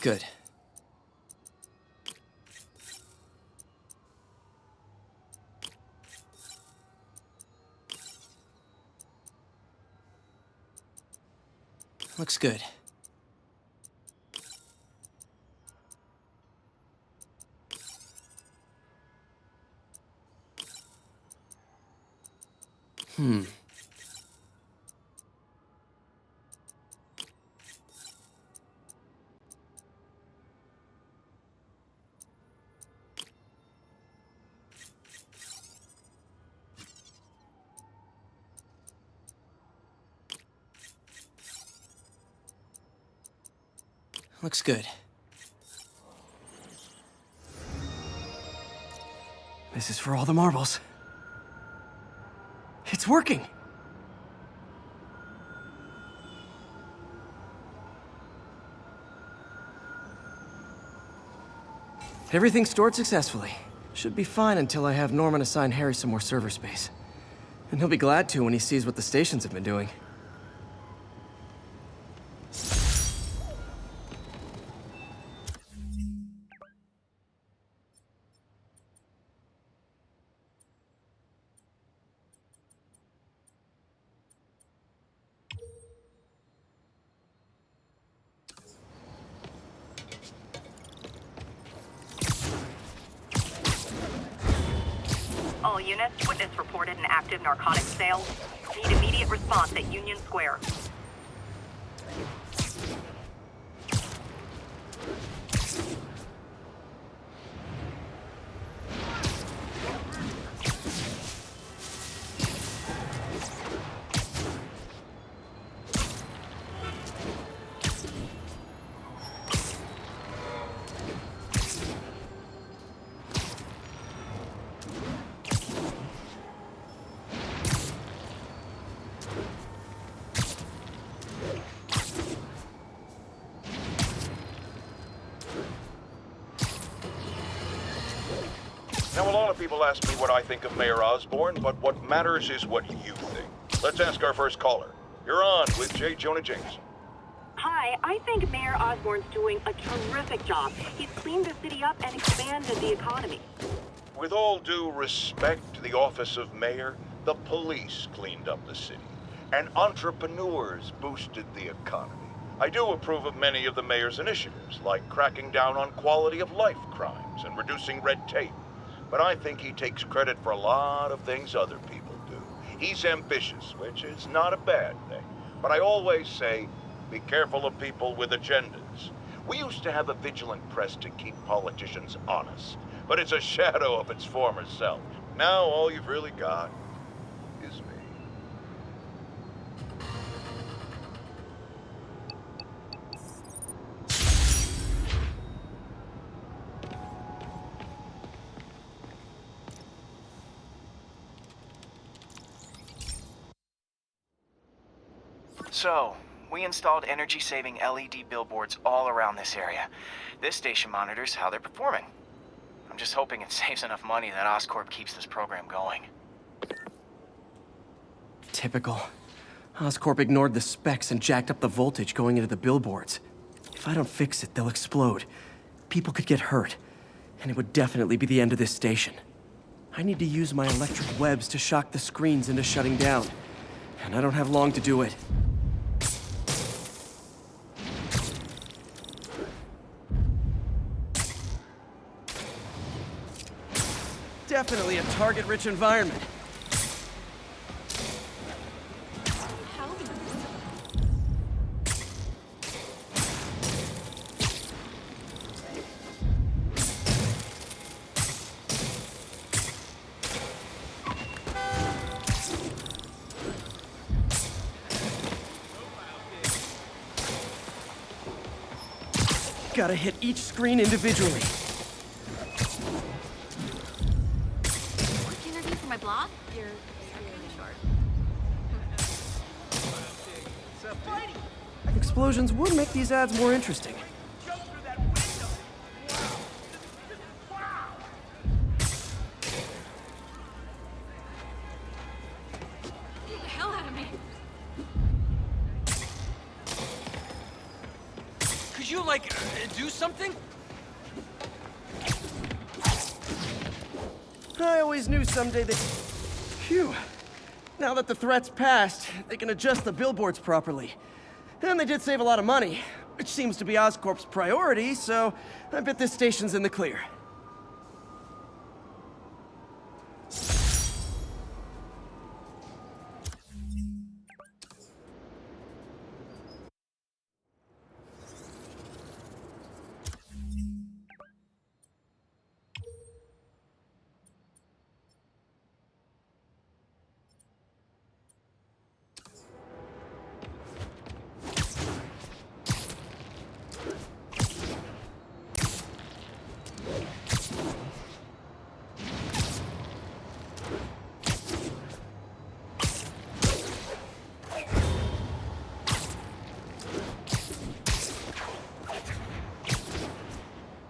[SPEAKER 2] Good. Looks good. Looks good. This is for all the marbles. It's working! Everything stored successfully. Should be fine until I have Norman assign Harry some more server space. And he'll be glad to when he sees what the stations have been doing.
[SPEAKER 17] All units, witness reported an active narcotics sale. Need immediate response at Union Square.
[SPEAKER 11] Now, a lot of people ask me what I think of Mayor Osborn, but what matters is what you think. Let's ask our first caller. You're on with J. Jonah Jameson.
[SPEAKER 6] Hi, I think Mayor Osborn's doing a terrific job. He's cleaned the city up and expanded the economy.
[SPEAKER 11] With all due respect to the office of mayor, the police cleaned up the city, and entrepreneurs boosted the economy. I do approve of many of the mayor's initiatives, like cracking down on quality of life crimes and reducing red tape. But I think he takes credit for a lot of things other people do. He's ambitious, which is not a bad thing. But I always say, be careful of people with agendas. We used to have a vigilant press to keep politicians honest, but it's a shadow of its former self. Now all you've really got is me.
[SPEAKER 15] So, we installed energy-saving LED billboards all around this area. This station monitors how they're performing. I'm just hoping it saves enough money that Oscorp keeps this program going.
[SPEAKER 2] Typical. Oscorp ignored the specs and jacked up the voltage going into the billboards. If I don't fix it, they'll explode. People could get hurt. And it would definitely be the end of this station. I need to use my electric webs to shock the screens into shutting down. And I don't have long to do it. Definitely a target-rich environment. Gotta hit each screen individually.
[SPEAKER 13] What can I do for my blog? You're short.
[SPEAKER 2] Explosions would make these ads more interesting.
[SPEAKER 13] Get the hell out of me.
[SPEAKER 2] Could you, do something? I always knew someday that... Phew. Now that the threat's passed, they can adjust the billboards properly. And they did save a lot of money, which seems to be Oscorp's priority, so I bet this station's in the clear.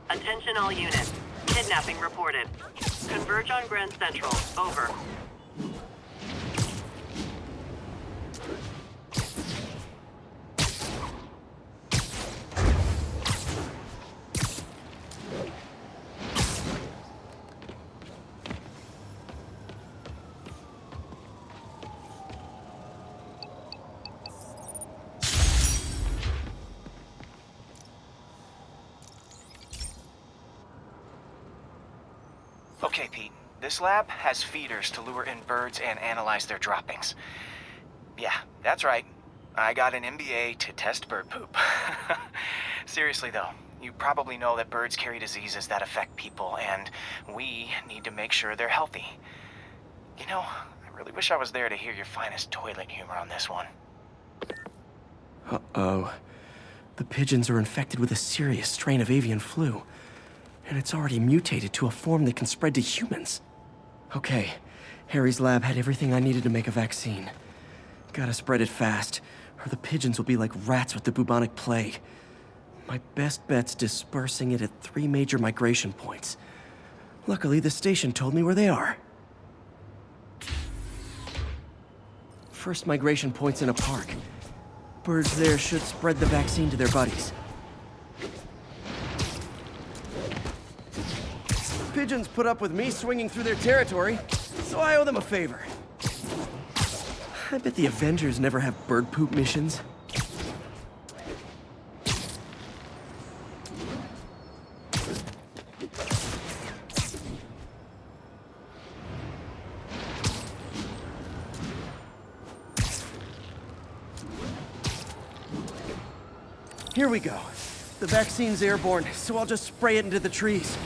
[SPEAKER 17] Attention all units. Kidnapping reported. Converge on Grand Central. Over.
[SPEAKER 15] Okay, Pete. This lab has feeders to lure in birds and analyze their droppings. Yeah, that's right. I got an MBA to test bird poop. Seriously though, you probably know that birds carry diseases that affect people, and we need to make sure they're healthy. You know, I really wish I was there to hear your finest toilet humor on this one.
[SPEAKER 2] Uh-oh. The pigeons are infected with a serious strain of avian flu. And it's already mutated to a form that can spread to humans. Okay, Harry's lab had everything I needed to make a vaccine. Gotta spread it fast, or the pigeons will be like rats with the bubonic plague. My best bet's dispersing it at 3 major migration points. Luckily, the station told me where they are. First migration point's in a park. Birds there should spread the vaccine to their buddies. Pigeons put up with me swinging through their territory, so I owe them a favor. I bet the Avengers never have bird poop missions. Here we go. The vaccine's airborne, so I'll just spray it into the trees.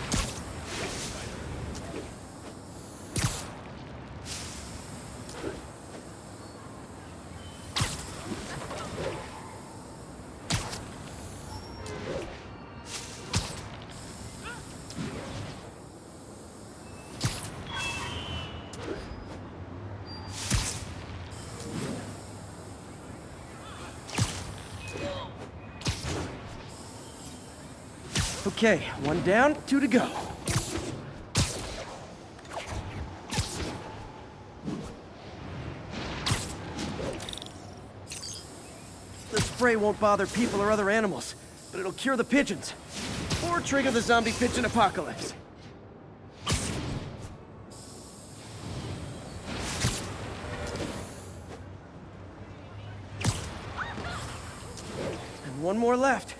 [SPEAKER 2] Okay, one down, two to go. The spray won't bother people or other animals, but it'll cure the pigeons. Or trigger the zombie pigeon apocalypse. And one more left.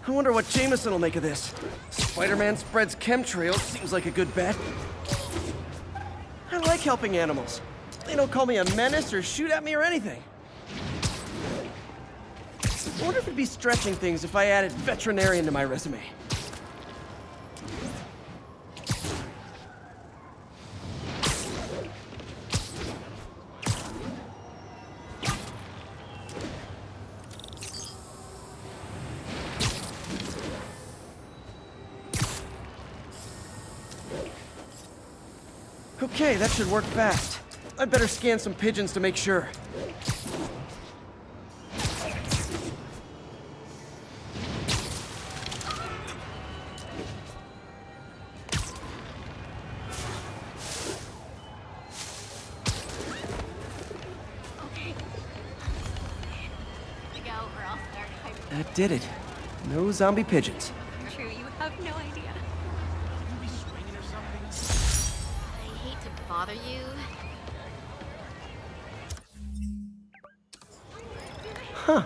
[SPEAKER 2] I wonder what Jameson will make of this. Spider-Man spreads chemtrails, seems like a good bet. I like helping animals. They don't call me a menace or shoot at me or anything. I wonder if it'd be stretching things if I added veterinarian to my resume. Okay, that should work fast. I'd better scan some pigeons to make sure. That did it. No zombie pigeons.
[SPEAKER 13] True, you have no idea. I hate to bother you.
[SPEAKER 2] Huh.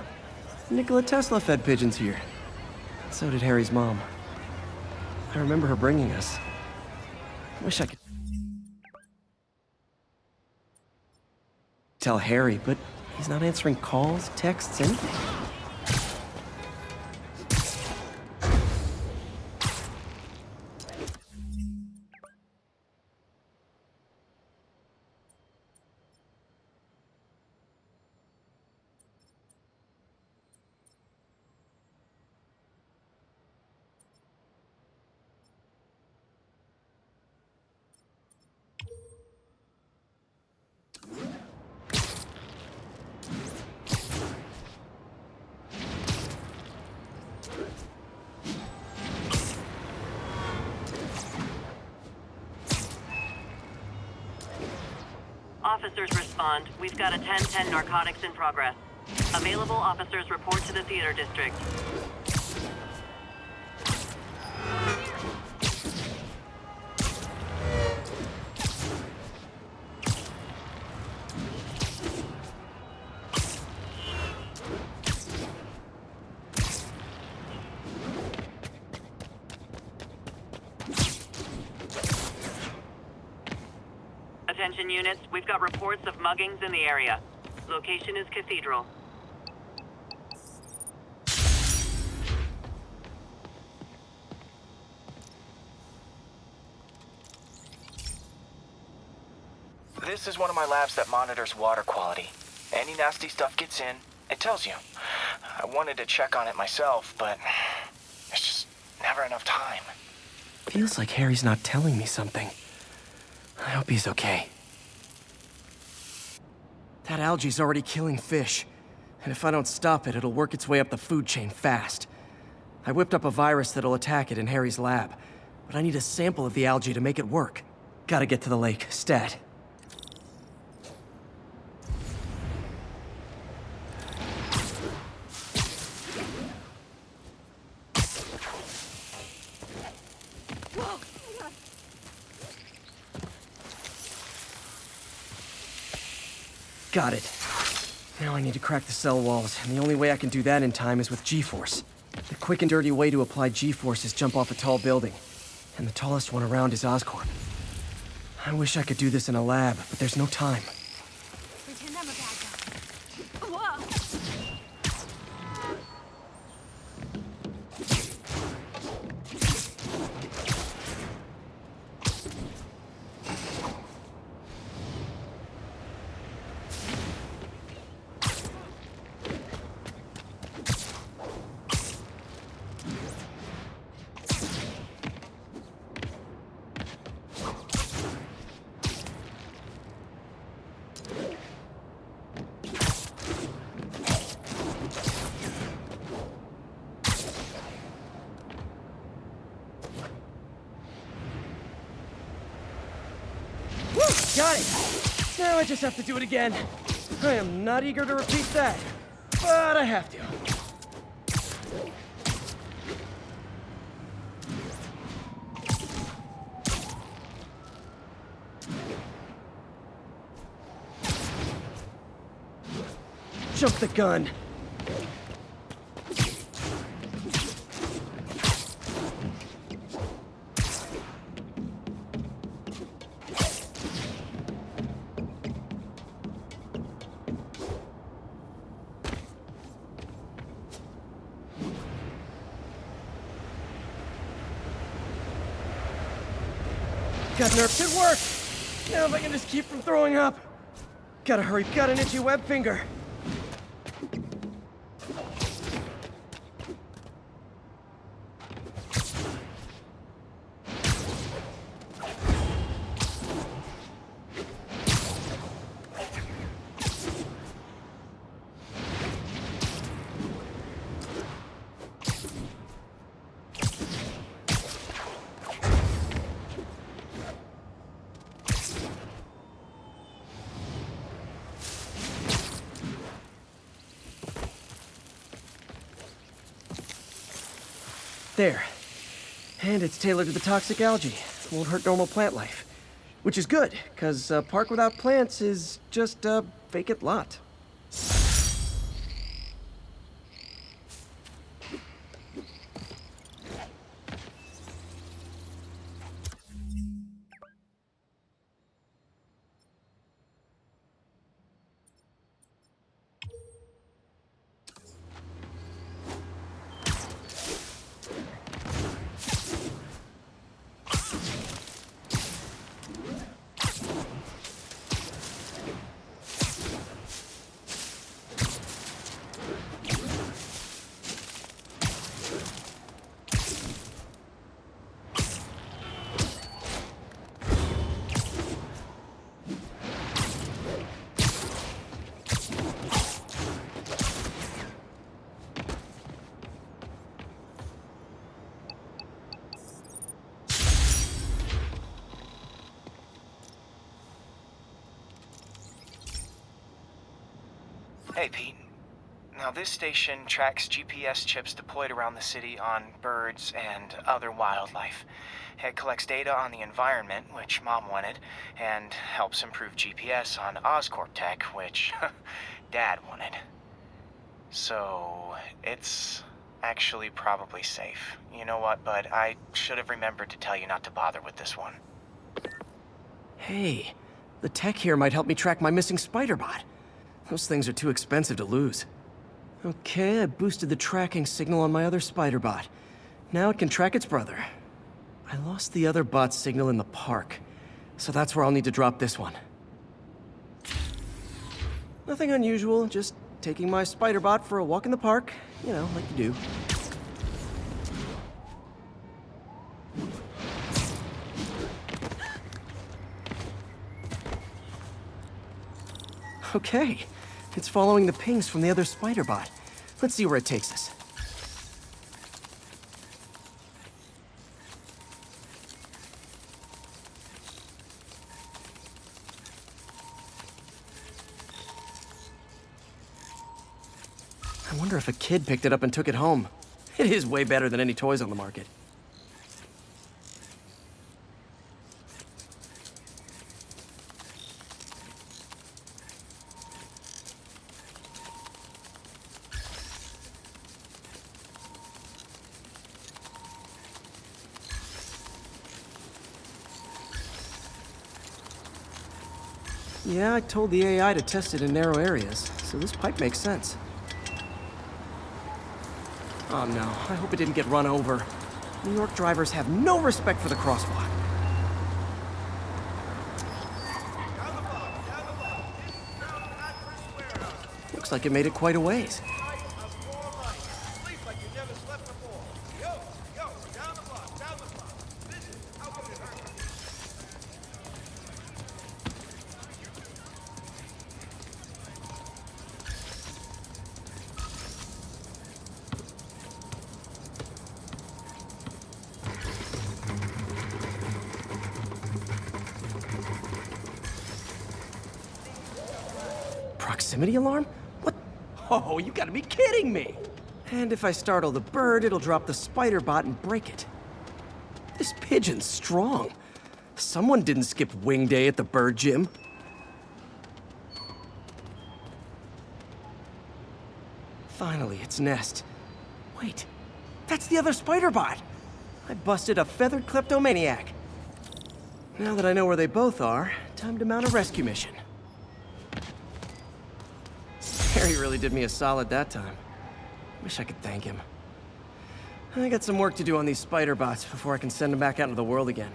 [SPEAKER 2] Nikola Tesla fed pigeons here. So did Harry's mom. I remember her bringing us. Wish I could tell Harry, but he's not answering calls, texts, anything.
[SPEAKER 17] Officers respond. We've got a 10-10 narcotics in progress. Available officers report to the theater district. Attention units, we've got reports of muggings in the area. Location is Cathedral.
[SPEAKER 15] This is one of my labs that monitors water quality. Any nasty stuff gets in, it tells you. I wanted to check on it myself, but there's just never enough time.
[SPEAKER 2] Feels like Harry's not telling me something. I hope he's okay. That algae's already killing fish. And if I don't stop it, it'll work its way up the food chain fast. I whipped up a virus that'll attack it in Harry's lab. but I need a sample of the algae to make it work. Gotta get to the lake, stat. Got it. Now I need to crack the cell walls, and the only way I can do that in time is with G-force. The quick and dirty way to apply G-force is jump off a tall building, and the tallest one around is Oscorp. I wish I could do this in a lab, but there's no time.
[SPEAKER 3] Pretend I'm a bad guy. Whoa!
[SPEAKER 2] Got it! Now I just have to do it again. I am not eager to repeat that, but I have to. Jump the gun. Got nerfed, it worked! Now if I can just keep from throwing up. Gotta hurry, got an itchy web finger. There. And it's tailored to the toxic algae. Won't hurt normal plant life. Which is good, because a park without plants is just a vacant lot.
[SPEAKER 15] Hey, Pete. Now, this station tracks GPS chips deployed around the city on birds and other wildlife. It collects data on the environment, which Mom wanted, and helps improve GPS on Oscorp tech, which Dad wanted. So, it's actually probably safe. You know what, bud? I should have remembered to tell you not to bother with this one.
[SPEAKER 2] Hey, the tech here might help me track my missing spider bot. Those things are too expensive to lose. Okay, I boosted the tracking signal on my other spider bot. Now it can track its brother. I lost the other bot's signal in the park, so that's where I'll need to drop this one. Nothing unusual, just taking my spider bot for a walk in the park. You know, like you do. Okay, it's following the pings from the other spider bot. Let's see where it takes us. I wonder if a kid picked it up and took it home. It is way better than any toys on the market. Yeah, I told the AI to test it in narrow areas, so this pipe makes sense. Oh no, I hope it didn't get run over. New York drivers have no respect for the crosswalk. Looks like it made it quite a ways. Proximity alarm? What? Oh, you gotta be kidding me! And if I startle the bird, it'll drop the spider bot and break it. This pigeon's strong. Someone didn't skip wing day at the bird gym. Finally, its nest. Wait, that's the other spider bot! I busted a feathered kleptomaniac. Now that I know where they both are, time to mount a rescue mission. Harry really did me a solid that time. Wish I could thank him. I got some work to do on these spider bots before I can send them back out into the world again.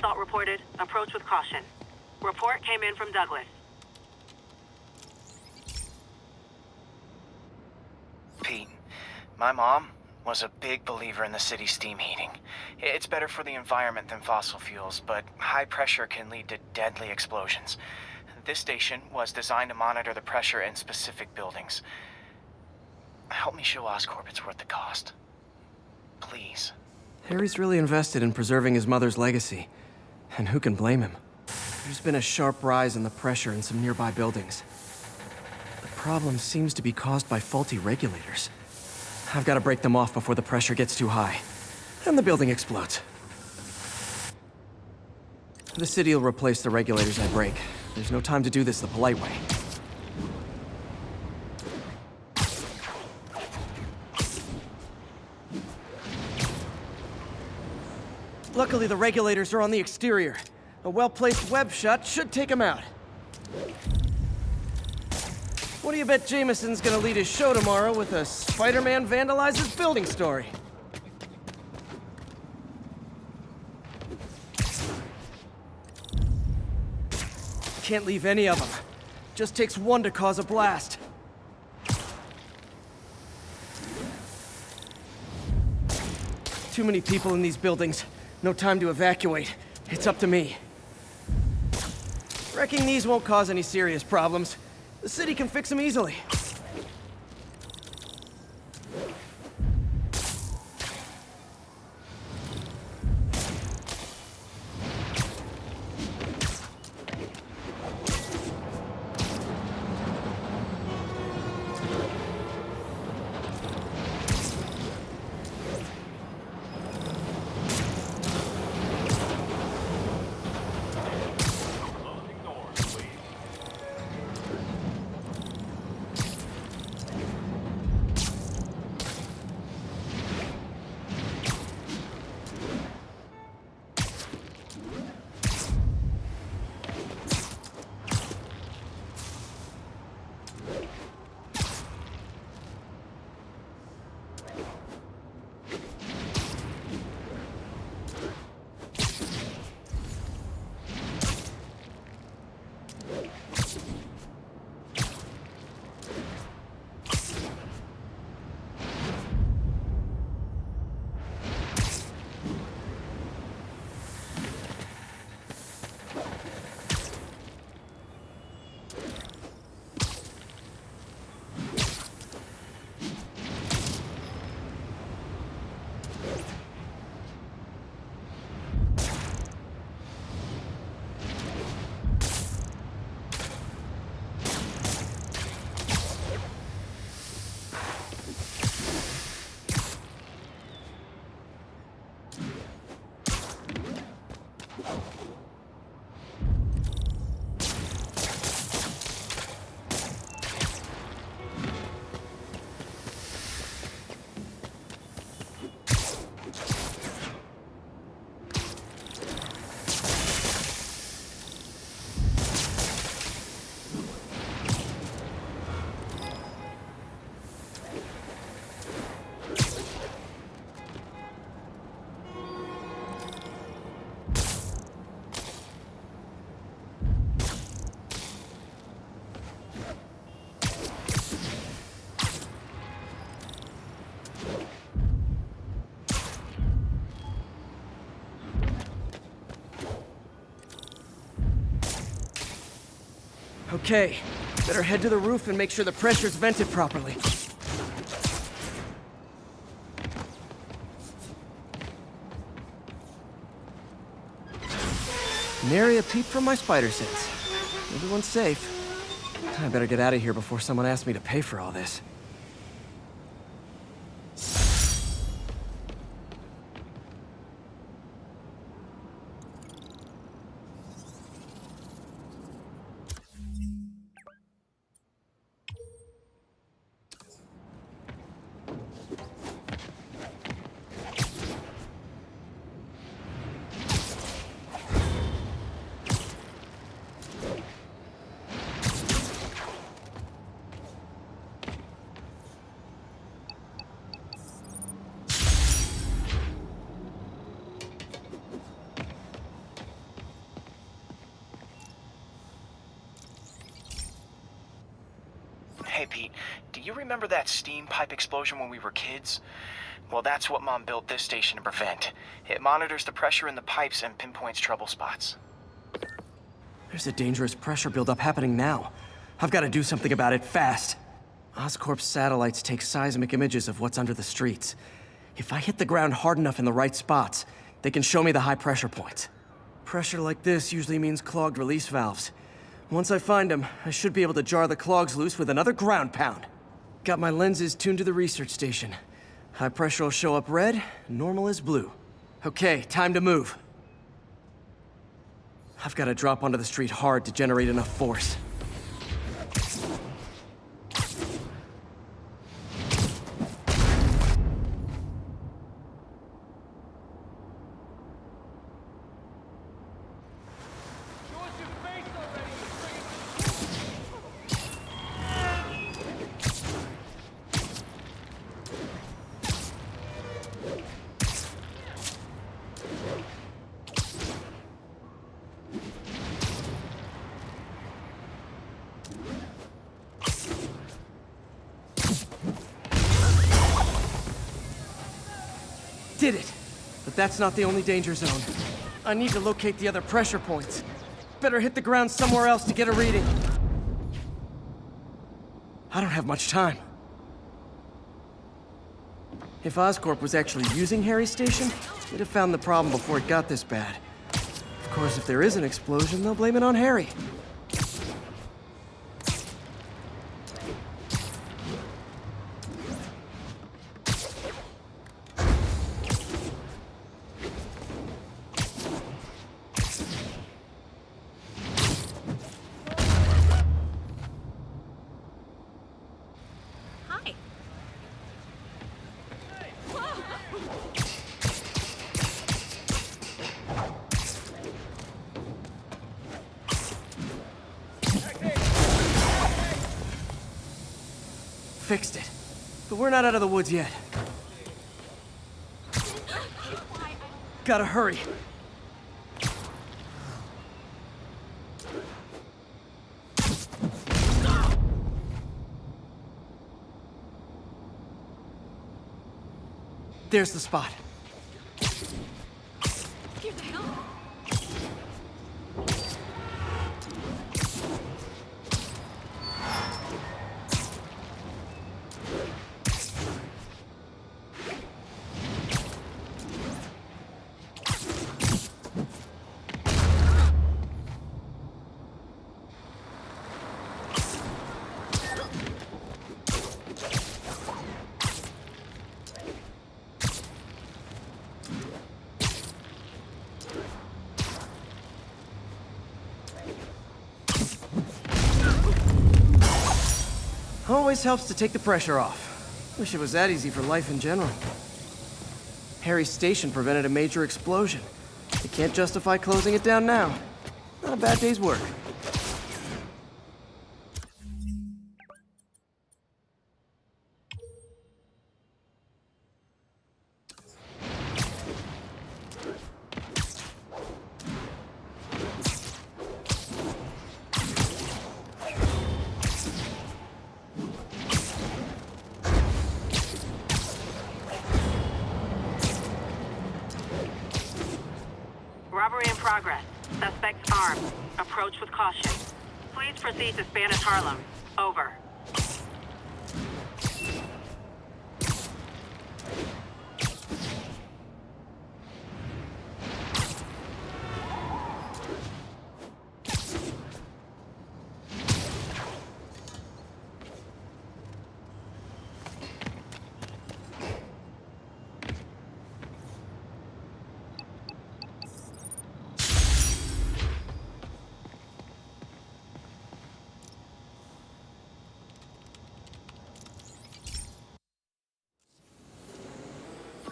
[SPEAKER 6] Assault reported. Approach with caution. Report came in from Douglas.
[SPEAKER 15] Pete, my mom was a big believer in the city's steam heating. It's better for the environment than fossil fuels, but high pressure can lead to deadly explosions. This station was designed to monitor the pressure in specific buildings. Help me show Oscorp it's worth the cost. Please.
[SPEAKER 2] Harry's really invested in preserving his mother's legacy. And who can blame him? There's been a sharp rise in the pressure in some nearby buildings. The problem seems to be caused by faulty regulators. I've got to break them off before the pressure gets too high. And the building explodes. The city will replace the regulators I break. There's no time to do this the polite way. Luckily, the regulators are on the exterior. A well-placed web shot should take them out. What do you bet Jameson's gonna lead his show tomorrow with a Spider-Man vandalizes building story? Can't leave any of them. Just takes one to cause a blast. Too many people in these buildings. No time to evacuate. It's up to me. Wrecking these won't cause any serious problems. The city can fix them easily. Okay, better head to the roof and make sure the pressure's vented properly. Nary a peep from my spider sense. Everyone's safe. I better get out of here before someone asks me to pay for all this.
[SPEAKER 15] Hey, Pete, do you remember that steam pipe explosion when we were kids? Well, that's what Mom built this station to prevent. It monitors the pressure in the pipes and pinpoints trouble spots.
[SPEAKER 2] There's a dangerous pressure buildup happening now. I've got to do something about it fast. Oscorp's satellites take seismic images of what's under the streets. If I hit the ground hard enough in the right spots, they can show me the high pressure points. Pressure like this usually means clogged release valves. Once I find them, I should be able to jar the clogs loose with another ground pound. Got my lenses tuned to the research station. High pressure will show up red, normal is blue. Okay, time to move. I've got to drop onto the street hard to generate enough force. Did it! But that's not the only danger zone. I need to locate the other pressure points. Better hit the ground somewhere else to get a reading. I don't have much time. If Oscorp was actually using Harry's station, they'd have found the problem before it got this bad. Of course, if there is an explosion, they'll blame it on Harry. Fixed it. But we're not out of the woods yet. Gotta hurry. There's the spot. Always helps to take the pressure off. Wish it was that easy for life in general. Harry's station prevented a major explosion. They can't justify closing it down now. Not a bad day's work.
[SPEAKER 6] Robbery in progress. Suspects armed. Approach with caution. Please proceed to Spanish Harlem. Over.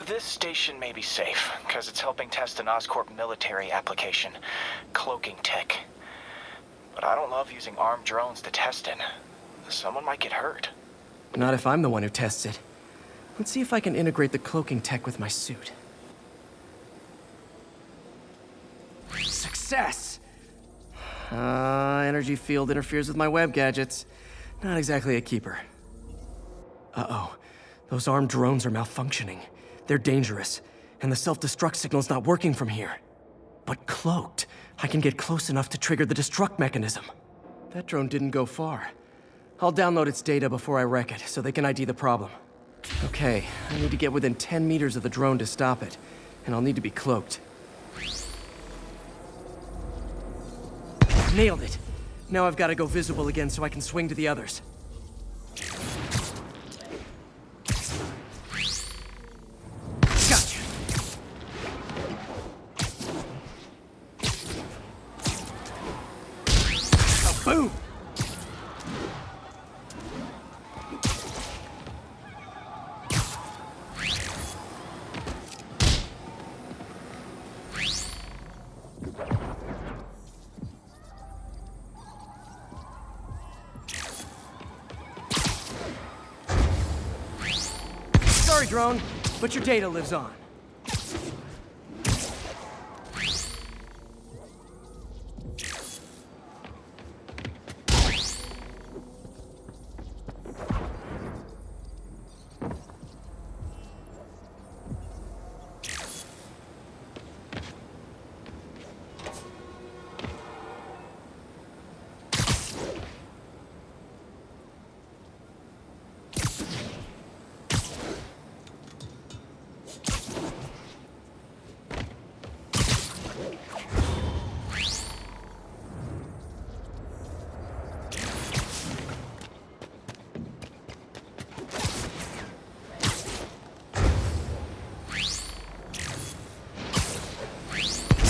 [SPEAKER 15] This station may be safe, because it's helping test an Oscorp military application, cloaking tech. But I don't love using armed drones to test it. Someone might get hurt.
[SPEAKER 2] Not if I'm the one who tests it. Let's see if I can integrate the cloaking tech with my suit. Success! Energy field interferes with my web gadgets. Not exactly a keeper. Uh-oh. Those armed drones are malfunctioning. They're dangerous, and the self-destruct signal's not working from here. But cloaked, I can get close enough to trigger the destruct mechanism. That drone didn't go far. I'll download its data before I wreck it, so they can ID the problem. Okay, I need to get within 10 meters of the drone to stop it, and I'll need to be cloaked. Nailed it! Now I've got to go visible again so I can swing to the others. Gotcha! Boom! Sorry, drone, but your data lives on.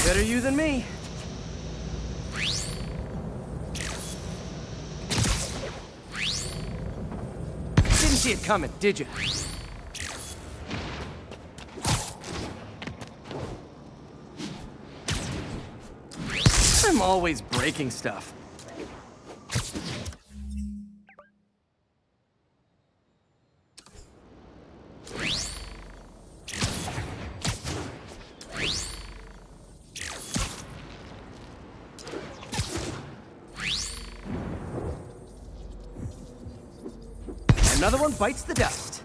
[SPEAKER 2] Better you than me. Didn't see it coming, did you? I'm always breaking stuff. Another one bites the dust.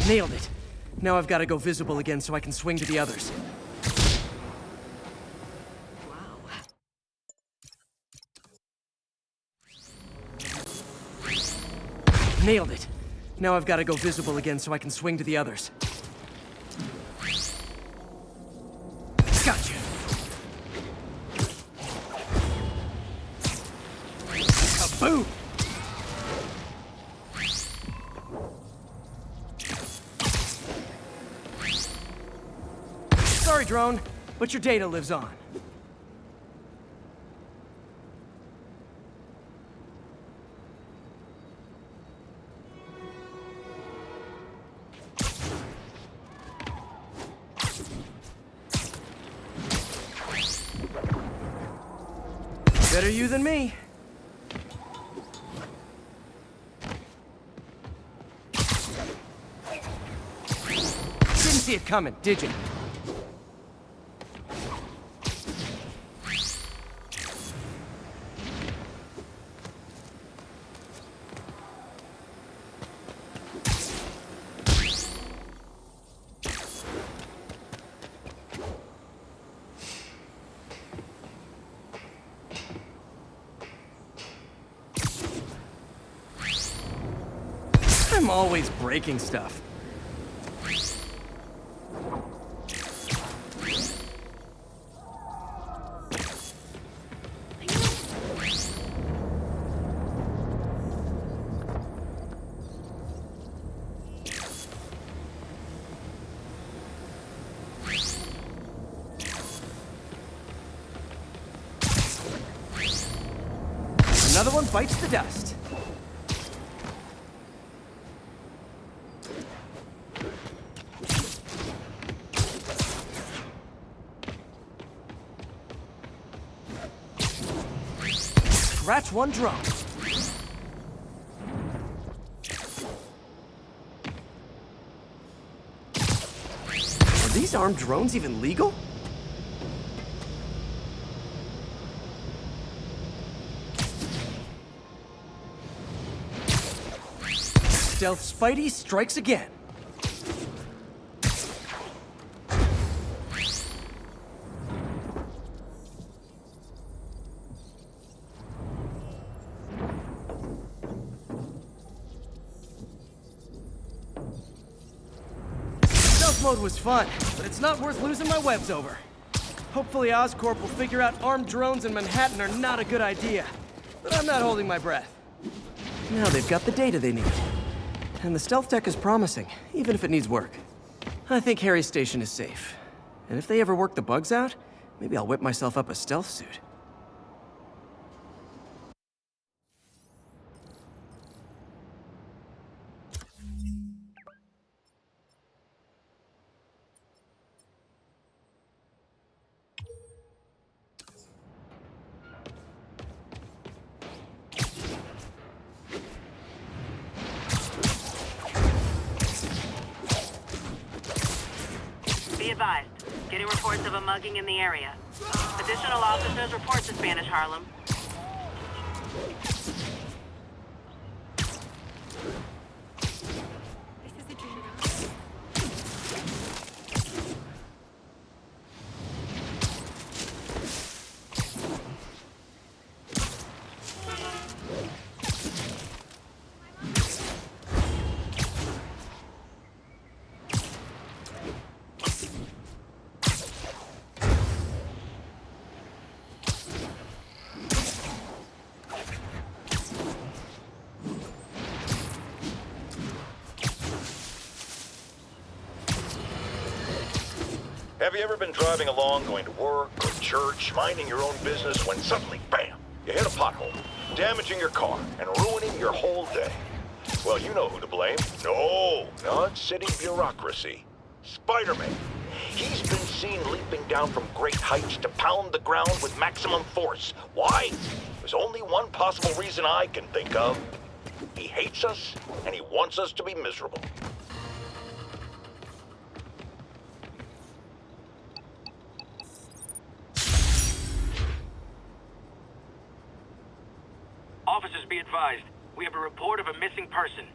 [SPEAKER 2] Nailed it. Now I've got to go visible again so I can swing to the others. Nailed it. Now I've got to go visible again so I can swing to the others. Gotcha. Kaboom! Sorry, drone, but your data lives on. Better you than me. Didn't see it coming, did you? I'm always breaking stuff. Another one bites the dust. Scratch one drone. Are these armed drones even legal? Stealth Spidey strikes again. Stealth mode was fun, but it's not worth losing my webs over. Hopefully Oscorp will figure out armed drones in Manhattan are not a good idea. But I'm not holding my breath. Now they've got the data they need. And the stealth tech is promising, even if it needs work. I think Harry's station is safe. And if they ever work the bugs out, maybe I'll whip myself up a stealth suit.
[SPEAKER 6] Be advised. Getting reports of a mugging in the area. Additional officers report to Spanish Harlem.
[SPEAKER 11] Have you ever been driving along, going to work or church, minding your own business, when suddenly, bam, you hit a pothole, damaging your car and ruining your whole day? Well, you know who to blame. No, not city bureaucracy. Spider-Man. He's been seen leaping down from great heights to pound the ground with maximum force. Why? There's only one possible reason I can think of. He hates us, and he wants us to be miserable.
[SPEAKER 10] Officers, be advised. We have a report of a missing person.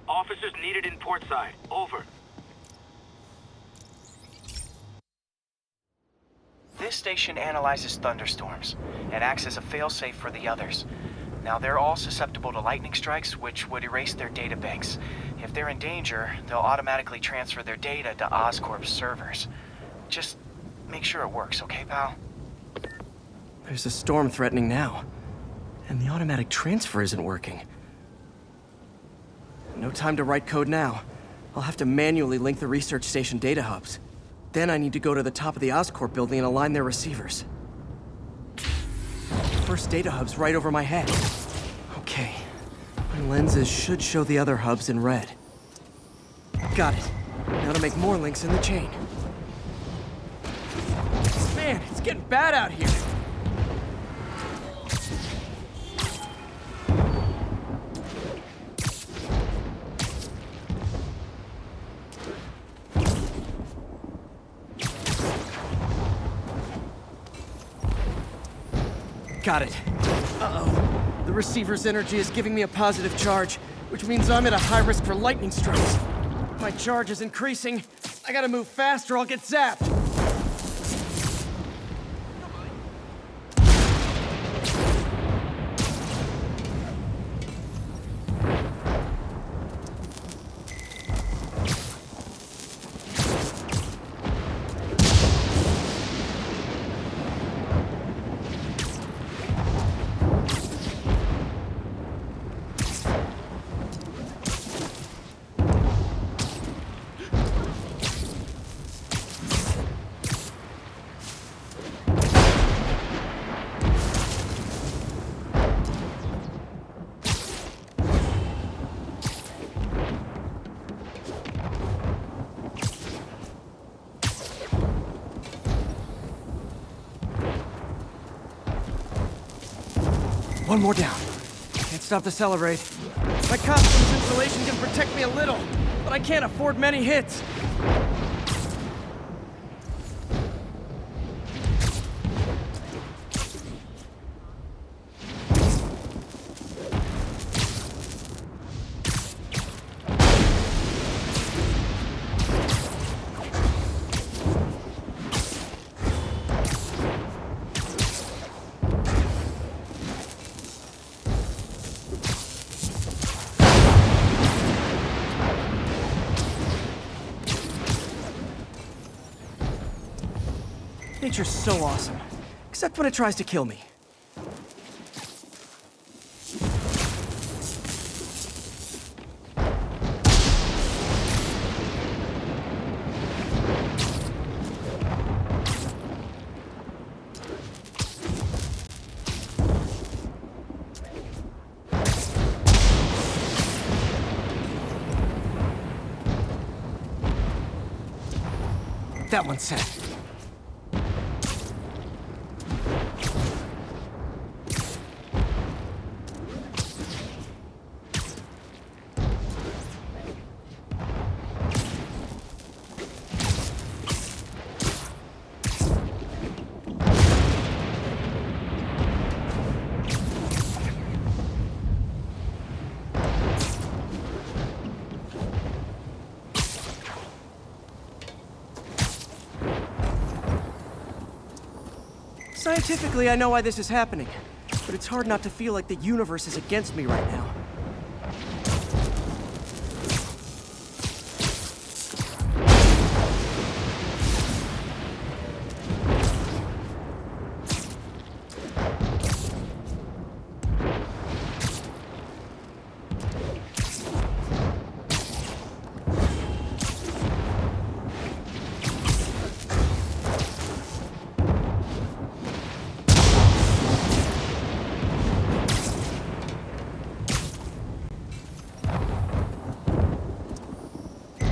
[SPEAKER 10] Officers needed in Portside. Over.
[SPEAKER 15] This station analyzes thunderstorms and acts as a failsafe for the others. Now, they're all susceptible to lightning strikes, which would erase their databanks. If they're in danger, they'll automatically transfer their data to Oscorp's servers. Just make sure it works, okay, pal?
[SPEAKER 2] There's a storm threatening now. And the automatic transfer isn't working. No time to write code now. I'll have to manually link the research station data hubs. Then I need to go to the top of the Oscorp building and align their receivers. First data hub's right over my head. Okay. My lenses should show the other hubs in red. Got it. Now to make more links in the chain. Man, it's getting bad out here. Got it. Uh-oh. The receiver's energy is giving me a positive charge, which means I'm at a high risk for lightning strikes. My charge is increasing. I gotta move fast or I'll get zapped. One more down. Can't stop to celebrate. My costume's insulation can protect me a little, but I can't afford many hits. Nature's so awesome, except when it tries to kill me. That one's set. Scientifically, I know why this is happening, but it's hard not to feel like the universe is against me right now.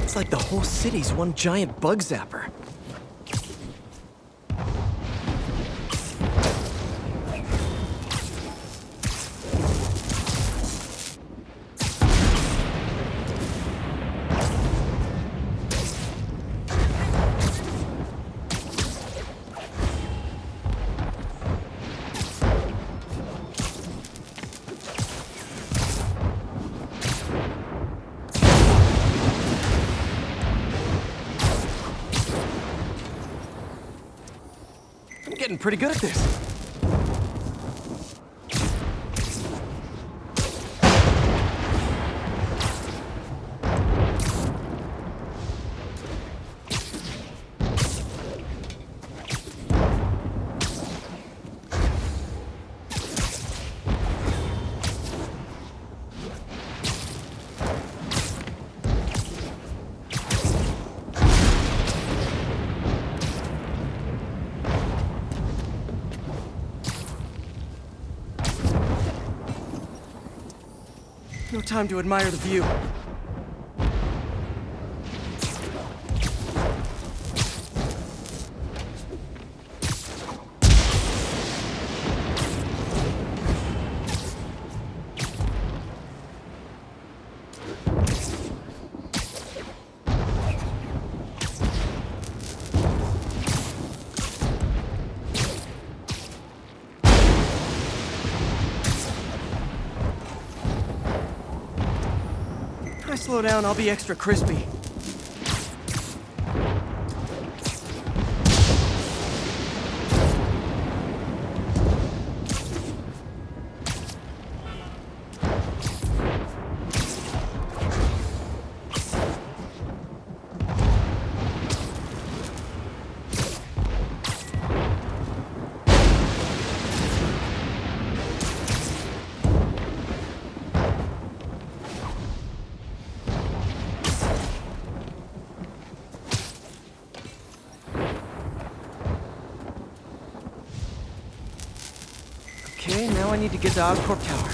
[SPEAKER 2] It's like the whole city's one giant bug zapper. Getting pretty good at this. No time to admire the view. If I slow down, I'll be extra crispy. Okay, now I need to get to Oscorp Tower.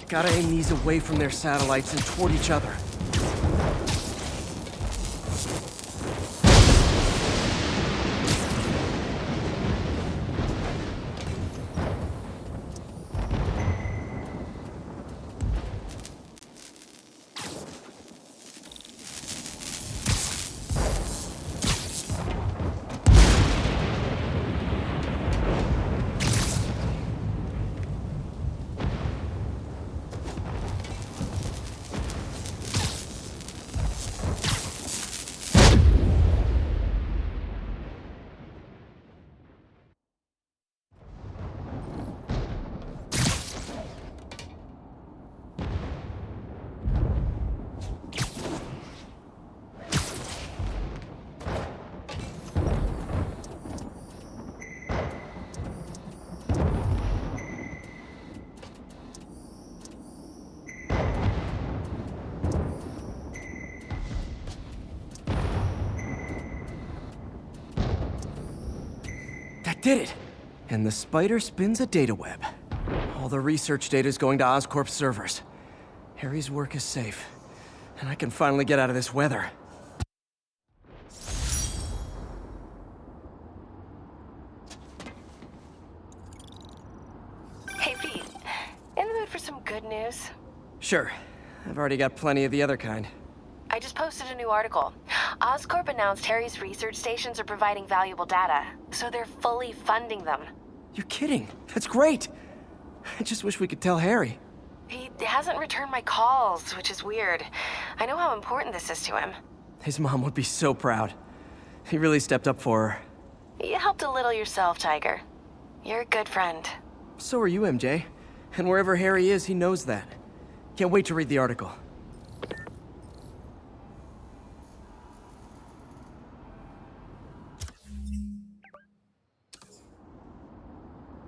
[SPEAKER 2] Gotta aim these away from their satellites and toward each other. That did it! And the spider spins a data web. All the research data is going to Oscorp's servers. Harry's work is safe. And I can finally get out of this weather.
[SPEAKER 16] Hey, Pete. In the mood for some good news?
[SPEAKER 2] Sure. I've already got plenty of the other kind.
[SPEAKER 16] I just posted a new article. Oscorp announced Harry's research stations are providing valuable data, so they're fully funding them.
[SPEAKER 2] You're kidding. That's great. I just wish we could tell Harry.
[SPEAKER 16] He hasn't returned my calls, which is weird. I know how important this is to him.
[SPEAKER 2] His mom would be so proud. He really stepped up for her.
[SPEAKER 16] You helped a little yourself, Tiger. You're a good friend.
[SPEAKER 2] So are you, MJ. And wherever Harry is, he knows that. Can't wait to read the article.